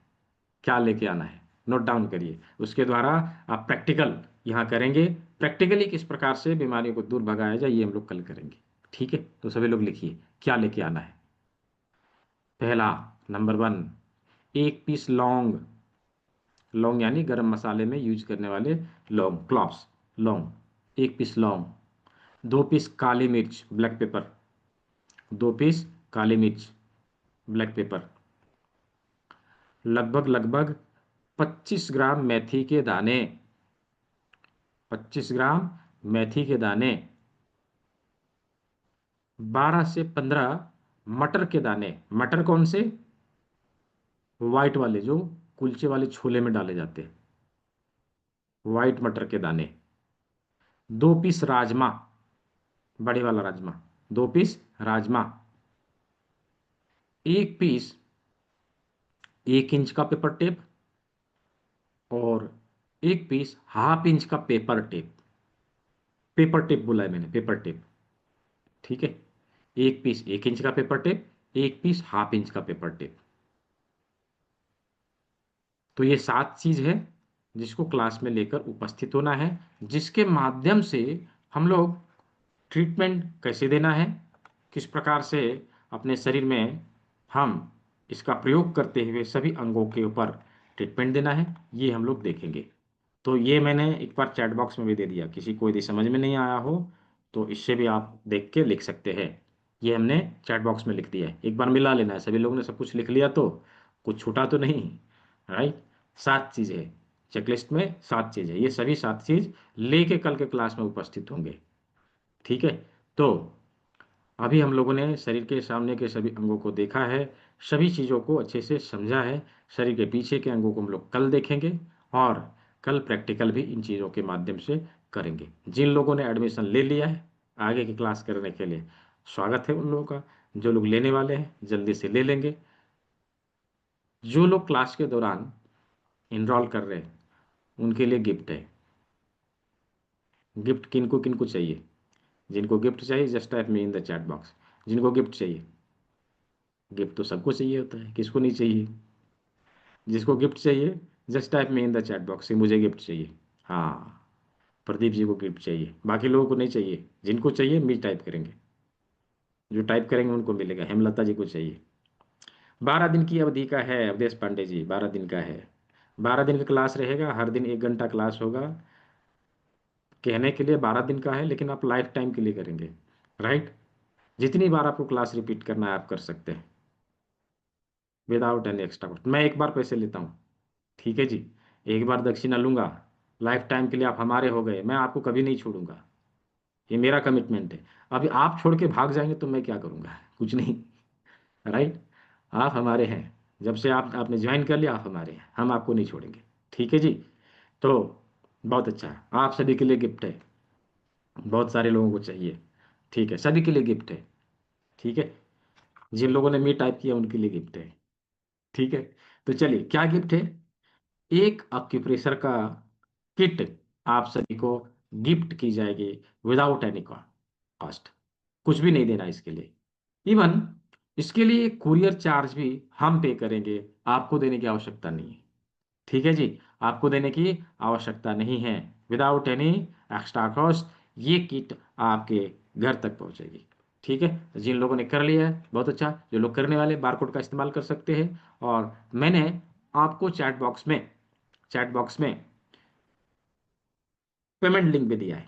क्या लेके आना है नोट डाउन करिए, उसके द्वारा आप प्रैक्टिकल यहाँ करेंगे। प्रैक्टिकली किस प्रकार से बीमारियों को दूर भगाया जाए ये हम लोग कल करेंगे। ठीक है, तो सभी लोग लिखिए क्या लेके आना है। पहला, नंबर 1, 1 पीस लौंग, लौंग यानी गरम मसाले में यूज करने वाले लौंग, क्लॉव्स, लौंग, 1 पीस लौंग, 2 पीस काली मिर्च, ब्लैक पेपर, 2 पीस काली मिर्च, ब्लैक पेपर, लगभग लगभग 25 ग्राम मेथी के दाने, 25 ग्राम मेथी के दाने, 12 से 15 मटर के दाने। मटर कौन से? व्हाइट वाले, जो कुलचे वाले छोले में डाले जाते हैं, व्हाइट मटर के दाने। 2 पीस राजमा, बड़े वाला राजमा, 2 पीस राजमा, 1 पीस 1 इंच का पेपर टेप, और 1 पीस हाफ इंच का पेपर टेप। पेपर टेप बोला है मैंने, पेपर टेप, ठीक है। 1 पीस 1 इंच का paper tape, 1 piece half inch का पेपर टेप। तो ये 7 चीज है जिसको क्लास में लेकर उपस्थित होना है, जिसके माध्यम से हम लोग ट्रीटमेंट कैसे देना है, किस प्रकार से अपने शरीर में हम इसका प्रयोग करते हुए सभी अंगों के ऊपर ट्रीटमेंट देना है, ये हम लोग देखेंगे। तो ये मैंने एक बार चैट बॉक्स में भी दे दिया, किसी को यदि समझ में नहीं आया हो तो इससे भी आप देख के लिख सकते हैं। ये हमने चैट बॉक्स में लिख दिया है, एक बार मिला लेना है। सभी लोगों ने सब कुछ लिख लिया तो कुछ छूटा तो नहीं, राइट। 7 चीज़ें है चेकलिस्ट में, 7 चीज़ है, ये सभी 7 चीज लेके कल के क्लास में उपस्थित होंगे, ठीक है। तो अभी हम लोगों ने शरीर के सामने के सभी अंगों को देखा है, सभी चीज़ों को अच्छे से समझा है। शरीर के पीछे के अंगों को हम लोग कल देखेंगे, और कल प्रैक्टिकल भी इन चीज़ों के माध्यम से करेंगे। जिन लोगों ने एडमिशन ले लिया है आगे की क्लास करने के लिए, स्वागत है उन लोगों का। जो लोग लेने वाले हैं जल्दी से ले लेंगे। जो लोग क्लास के दौरान इनरोल कर रहे हैं उनके लिए गिफ्ट है। गिफ्ट किनको किनको चाहिए? जिनको गिफ्ट चाहिए just type me in the chat box. जिनको गिफ्ट चाहिए, गिफ्ट तो सबको चाहिए होता है, किसको नहीं चाहिए? जिसको गिफ्ट चाहिए just type me in the chat box से मुझे गिफ्ट चाहिए। हाँ, प्रदीप जी को गिफ्ट चाहिए, बाकी लोगों को नहीं चाहिए। जिनको चाहिए मी टाइप करेंगे, जो टाइप करेंगे उनको मिलेगा। हेमलता जी को चाहिए। 12 दिन की अवधि का है अवधेश पांडे जी, 12 दिन का है। 12 दिन का क्लास रहेगा, हर दिन 1 घंटा क्लास होगा। कहने के लिए 12 दिन का है, लेकिन आप लाइफ टाइम के लिए करेंगे, राइट। जितनी बार आपको क्लास रिपीट करना है आप कर सकते हैं विदाउट एनी एक्स्ट्रा कॉस्ट। मैं एक बार पैसे लेता हूँ, ठीक है जी, एक बार दक्षिणा लूंगा। लाइफ टाइम के लिए आप हमारे हो गए, मैं आपको कभी नहीं छोड़ूंगा, ये मेरा कमिटमेंट है। अभी आप छोड़ के भाग जाएंगे तो मैं क्या करूंगा? कुछ नहीं, राइट। आप हमारे हैं, जब से आपने ज्वाइन कर लिया आप हमारे हैं, हम आपको नहीं छोड़ेंगे, ठीक है जी। तो बहुत अच्छा है, आप सभी के लिए गिफ्ट है, बहुत सारे लोगों को चाहिए, ठीक है, सभी के लिए गिफ्ट है, ठीक है। जिन लोगों ने मी टाइप किया उनके लिए गिफ्ट है, ठीक है। तो चलिए, क्या गिफ्ट है? एक अक्यूप्रेशर का किट आप सभी को गिफ्ट की जाएगी विदाउट एनी कॉस्ट। कुछ भी नहीं देना इसके लिए। इवन इसके लिए कुरियर चार्ज भी हम पे करेंगे, आपको देने की आवश्यकता नहीं है, ठीक है जी। आपको देने की आवश्यकता नहीं है, विदाउट एनी एक्स्ट्रा कॉस्ट ये किट आपके घर तक पहुंचेगी, ठीक है। जिन लोगों ने कर लिया है बहुत अच्छा, जो लोग करने वाले बारकोड का इस्तेमाल कर सकते हैं। और मैंने आपको चैट बॉक्स में पेमेंट लिंक भी दिया है,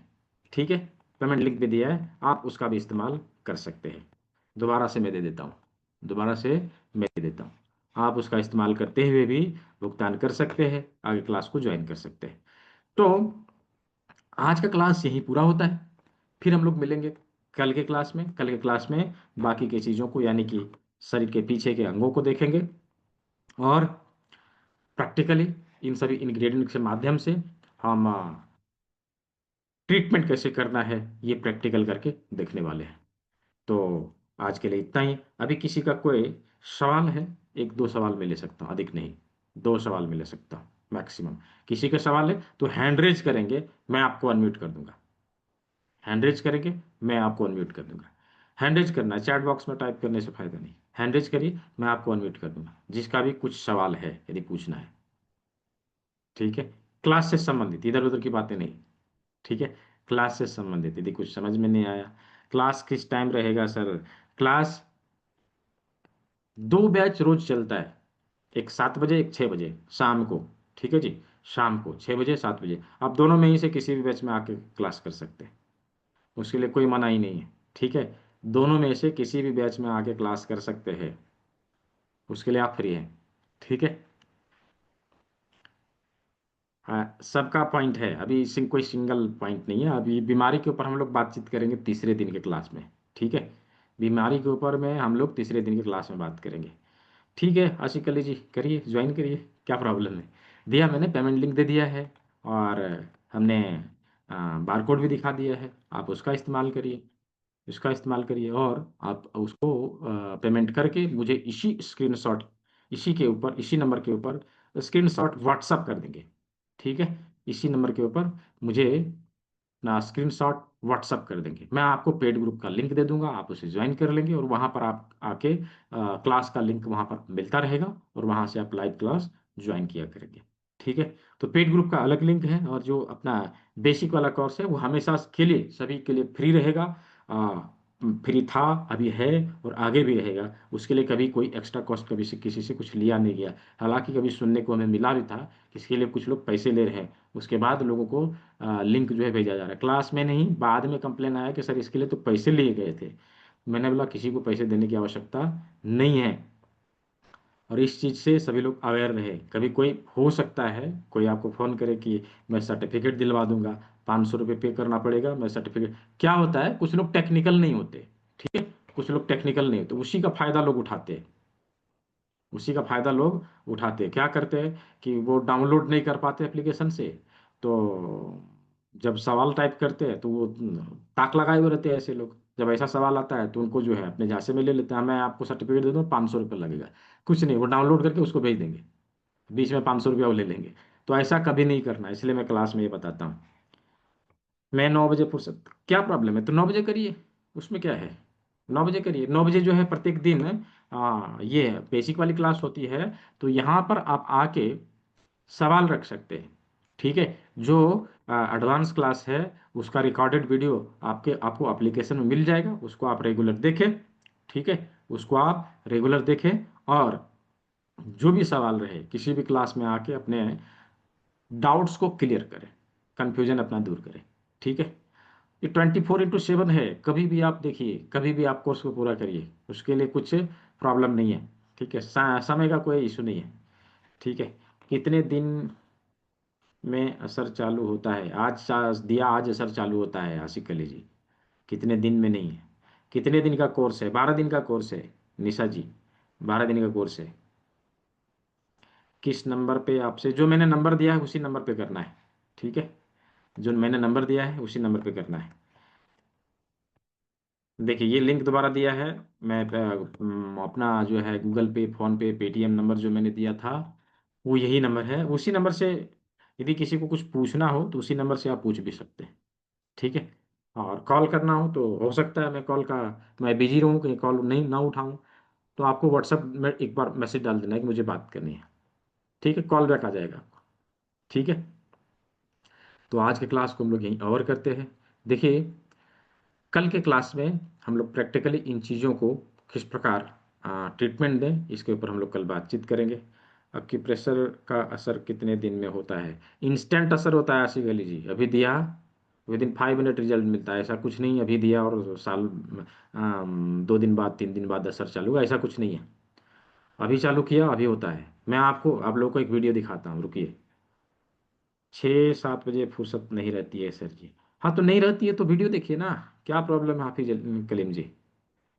ठीक है। पेमेंट लिंक भी दिया है, आप उसका भी इस्तेमाल कर सकते हैं। दोबारा से मैं दे देता हूँ, दोबारा से मैं दे देता हूँ। आप उसका इस्तेमाल करते हुए भी भुगतान कर सकते हैं, आगे क्लास को ज्वाइन कर सकते हैं। तो आज का क्लास यही पूरा होता है, फिर हम लोग मिलेंगे कल के क्लास में। कल के क्लास में बाकी की चीज़ों को, यानी कि शरीर के पीछे के अंगों को देखेंगे, और प्रैक्टिकली इन सभी इंग्रेडिएंट के माध्यम से हम ट्रीटमेंट कैसे करना है ये प्रैक्टिकल करके देखने वाले हैं। तो आज के लिए इतना ही। अभी किसी का कोई सवाल है? 1-2 सवाल मैं ले सकता हूँ, अधिक नहीं, 2 सवाल मैं ले सकता हूँ मैक्सिमम। किसी का सवाल है तो हैंड रेज करेंगे, मैं आपको अनम्यूट कर दूंगा। हैंड रेज करेंगे, मैं आपको अनम्यूट कर दूंगा। हैंड रेज करना है, चैट बॉक्स में टाइप करने से फायदा नहीं। हैंड रेज करिए, मैं आपको अनम्यूट कर दूंगा, जिसका भी कुछ सवाल है यदि पूछना है, ठीक है। क्लास से संबंधित, इधर उधर की बातें नहीं, ठीक है। क्लास से संबंधित यदि कुछ समझ में नहीं आया, क्लास किस टाइम रहेगा सर? क्लास 2 बैच रोज चलता है, एक 7 बजे, एक 6 बजे शाम को, ठीक है जी। शाम को 6 बजे 7 बजे आप दोनों में ही से किसी भी बैच में आके क्लास कर सकते हैं, उसके लिए कोई मनाही नहीं है। ठीक है, दोनों में से किसी भी बैच में आके क्लास कर सकते हैं, उसके लिए आप फ्री हैं। ठीक है। हाँ, सबका पॉइंट है, अभी कोई सिंगल पॉइंट नहीं है। अभी बीमारी के ऊपर हम लोग बातचीत करेंगे तीसरे दिन के क्लास में। ठीक है, बीमारी के ऊपर में हम लोग तीसरे दिन की क्लास में बात करेंगे। ठीक है आशिक अली जी, करिए, ज्वाइन करिए, क्या प्रॉब्लम है। दिया मैंने पेमेंट लिंक दे दिया है, और हमने बारकोड भी दिखा दिया है, आप उसका इस्तेमाल करिए, इसका इस्तेमाल करिए, और आप उसको पेमेंट करके मुझे इसी स्क्रीनशॉट, इसी के ऊपर, इसी नंबर के ऊपर स्क्रीनशॉट व्हाट्सअप कर देंगे। ठीक है, इसी नंबर के ऊपर मुझे ना स्क्रीनशॉट व्हाट्सअप कर देंगे, मैं आपको पेड ग्रुप का लिंक दे दूंगा, आप उसे ज्वाइन कर लेंगे, और वहां पर आप आके क्लास का लिंक वहां पर मिलता रहेगा, और वहां से आप लाइव क्लास ज्वाइन किया करेंगे। ठीक है, तो पेड ग्रुप का अलग लिंक है, और जो अपना बेसिक वाला कोर्स है वो हमेशा के लिए, सभी के लिए फ्री रहेगा। फ्री था, अभी है, और आगे भी रहेगा। उसके लिए कभी कोई एक्स्ट्रा कॉस्ट कभी से किसी से कुछ लिया नहीं गया। हालांकि कभी सुनने को हमें मिला भी था कि इसके लिए कुछ लोग पैसे ले रहे हैं, उसके बाद लोगों को लिंक जो है भेजा जा रहा है, क्लास में नहीं, बाद में कंप्लेन आया कि सर इसके लिए तो पैसे लिए गए थे। मैंने बोला किसी को पैसे देने की आवश्यकता नहीं है, और इस चीज़ से सभी लोग अवेयर रहे। कभी कोई हो सकता है कोई आपको फ़ोन करे कि मैं सर्टिफिकेट दिलवा दूंगा, 500 रुपये पे करना पड़ेगा, मैं सर्टिफिकेट, क्या होता है कुछ लोग टेक्निकल नहीं होते। ठीक है, कुछ लोग टेक्निकल नहीं होते, उसी का फायदा लोग उठाते हैं, उसी का फायदा लोग उठाते हैं। क्या करते हैं कि वो डाउनलोड नहीं कर पाते एप्लीकेशन से, तो जब सवाल टाइप करते हैं तो वो ताक लगाए हुए रहते हैं ऐसे लोग। जब ऐसा सवाल आता है तो उनको जो है अपने झांसे में ले लेते हैं, मैं आपको सर्टिफिकेट दे दूँ, 500 रुपये लगेगा। कुछ नहीं, वो डाउनलोड करके उसको भेज देंगे, बीच में 500 रुपया वो ले लेंगे। तो ऐसा कभी नहीं करना, इसलिए मैं क्लास में ये बताता हूँ। मैं 9 बजे फुर्सत, क्या प्रॉब्लम है, तो 9 बजे करिए, उसमें क्या है, 9 बजे करिए। 9 बजे जो है प्रत्येक दिन ये बेसिक वाली क्लास होती है, तो यहाँ पर आप आके सवाल रख सकते हैं। ठीक है, जो एडवांस क्लास है उसका रिकॉर्डेड वीडियो आपको एप्लीकेशन में मिल जाएगा, उसको आप रेगुलर देखें। ठीक है, उसको आप रेगुलर देखें, और जो भी सवाल रहे किसी भी क्लास में आके अपने डाउट्स को क्लियर करें, कंफ्यूजन अपना दूर करें। ठीक है, ये 24/7 है, कभी भी आप देखिए, कभी भी आप कोर्स को पूरा करिए, उसके लिए कुछ प्रॉब्लम नहीं है। ठीक है, समय का कोई इशू नहीं है। ठीक है, कितने दिन में असर चालू होता है, आज दिया, आज असर चालू होता है आशिक अली जी, कितने दिन में नहीं है। कितने दिन का कोर्स है, 12 दिन का कोर्स है निशा जी, 12 दिन का कोर्स है। किस नंबर पे आपसे, जो मैंने नंबर दिया है उसी नंबर पे करना है। ठीक है, जो मैंने नंबर दिया है उसी नंबर पे करना है। देखिए ये लिंक दोबारा दिया है, मैं अपना जो है गूगल पे, फोन पे, पेटीएम नंबर जो मैंने दिया था वो यही नंबर है, उसी नंबर से यदि किसी को कुछ पूछना हो तो उसी नंबर से आप पूछ भी सकते हैं। ठीक है, और कॉल करना हो तो हो सकता है मैं बिजी रहूँ, कहीं कॉल नहीं ना उठाऊँ, तो आपको व्हाट्सएप में एक बार मैसेज डाल देना है कि मुझे बात करनी है। ठीक है, कॉल बैक आ जाएगा आपको। ठीक है, तो आज के क्लास को हम लोग यहीं ओवर करते हैं। देखिए कल के क्लास में हम लोग प्रैक्टिकली इन चीज़ों को किस प्रकार ट्रीटमेंट दें, इसके ऊपर हम लोग कल बातचीत करेंगे। प्रेशर का असर कितने दिन में होता है, इंस्टेंट असर होता है आशिक अली जी, अभी दिया विद इन 5 मिनट रिजल्ट मिलता है, ऐसा कुछ नहीं अभी दिया और 2 दिन बाद 3 दिन बाद असर चालू हुआ, ऐसा कुछ नहीं है। अभी चालू किया अभी होता है। मैं आपको आप लोगों को एक वीडियो दिखाता हूँ, रुकिए। 6-7 बजे फुर्सत नहीं रहती है सर जी। हाँ तो नहीं रहती है तो वीडियो देखिए ना, क्या प्रॉब्लम है हाफिज कलीम जी,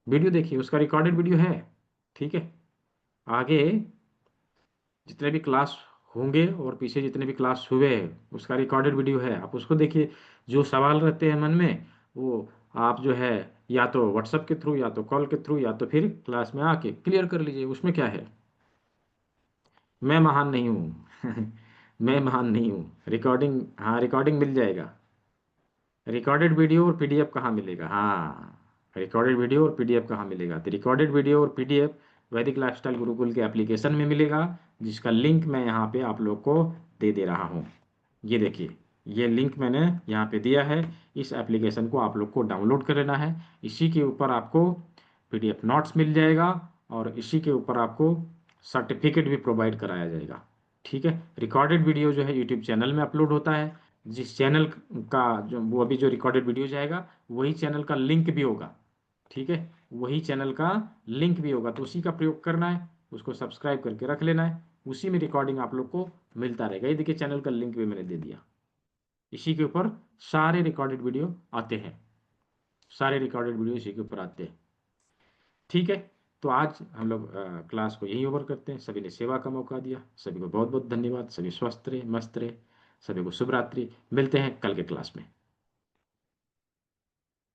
वीडियो देखिए, उसका रिकॉर्डेड वीडियो है। ठीक है, आगे जितने भी क्लास होंगे और पीछे जितने भी क्लास हुए हैं उसका रिकॉर्डेड वीडियो है, आप उसको देखिए। जो सवाल रहते हैं मन में वो आप जो है या तो व्हाट्सएप के थ्रू, या तो कॉल के थ्रू, या तो फिर क्लास में आके क्लियर कर लीजिए, उसमें क्या है। मैं महान नहीं हूँ मैं महान नहीं हूँ। रिकॉर्डिंग, हाँ रिकॉर्डिंग मिल जाएगा। रिकॉर्डेड वीडियो और पीडीएफ कहाँ मिलेगा, हाँ रिकॉर्डेड वीडियो और पीडीएफ कहाँ मिलेगा, तो रिकॉर्डेड वीडियो और पीडीएफ वैदिक लाइफस्टाइल गुरुकुल के एप्लीकेशन में मिलेगा, जिसका लिंक मैं यहाँ पे आप लोग को दे दे रहा हूँ। ये देखिए, ये लिंक मैंने यहाँ पे दिया है, इस एप्लीकेशन को आप लोग को डाउनलोड कर लेना है। इसी के ऊपर आपको पीडीएफ नोट्स मिल जाएगा, और इसी के ऊपर आपको सर्टिफिकेट भी प्रोवाइड कराया जाएगा। ठीक है। रिकॉर्डेड वीडियो जो है यूट्यूब चैनल में अपलोड होता है। जिस चैनल का जो वो अभी जो रिकॉर्डेड वीडियो जाएगा वही चैनल का लिंक भी होगा। ठीक है, वही चैनल का लिंक भी होगा, तो उसी का प्रयोग करना है, उसको सब्सक्राइब करके रख लेना है। उसी में रिकॉर्डिंग आप लोग को मिलता रहेगा। ये देखिए चैनल का लिंक भी मैंने दे दिया। इसी के ऊपर सारे रिकॉर्डेड वीडियो आते हैं, सारे रिकॉर्डेड वीडियो इसी के ऊपर आते हैं। ठीक है, तो आज हम लोग क्लास को यहीं ओवर करते हैं। सभी ने सेवा का मौका दिया, सभी को बहुत बहुत धन्यवाद। सभी स्वस्थ रहे, मस्त रहे। सभी को शुभ रात्रि। मिलते हैं कल के क्लास में।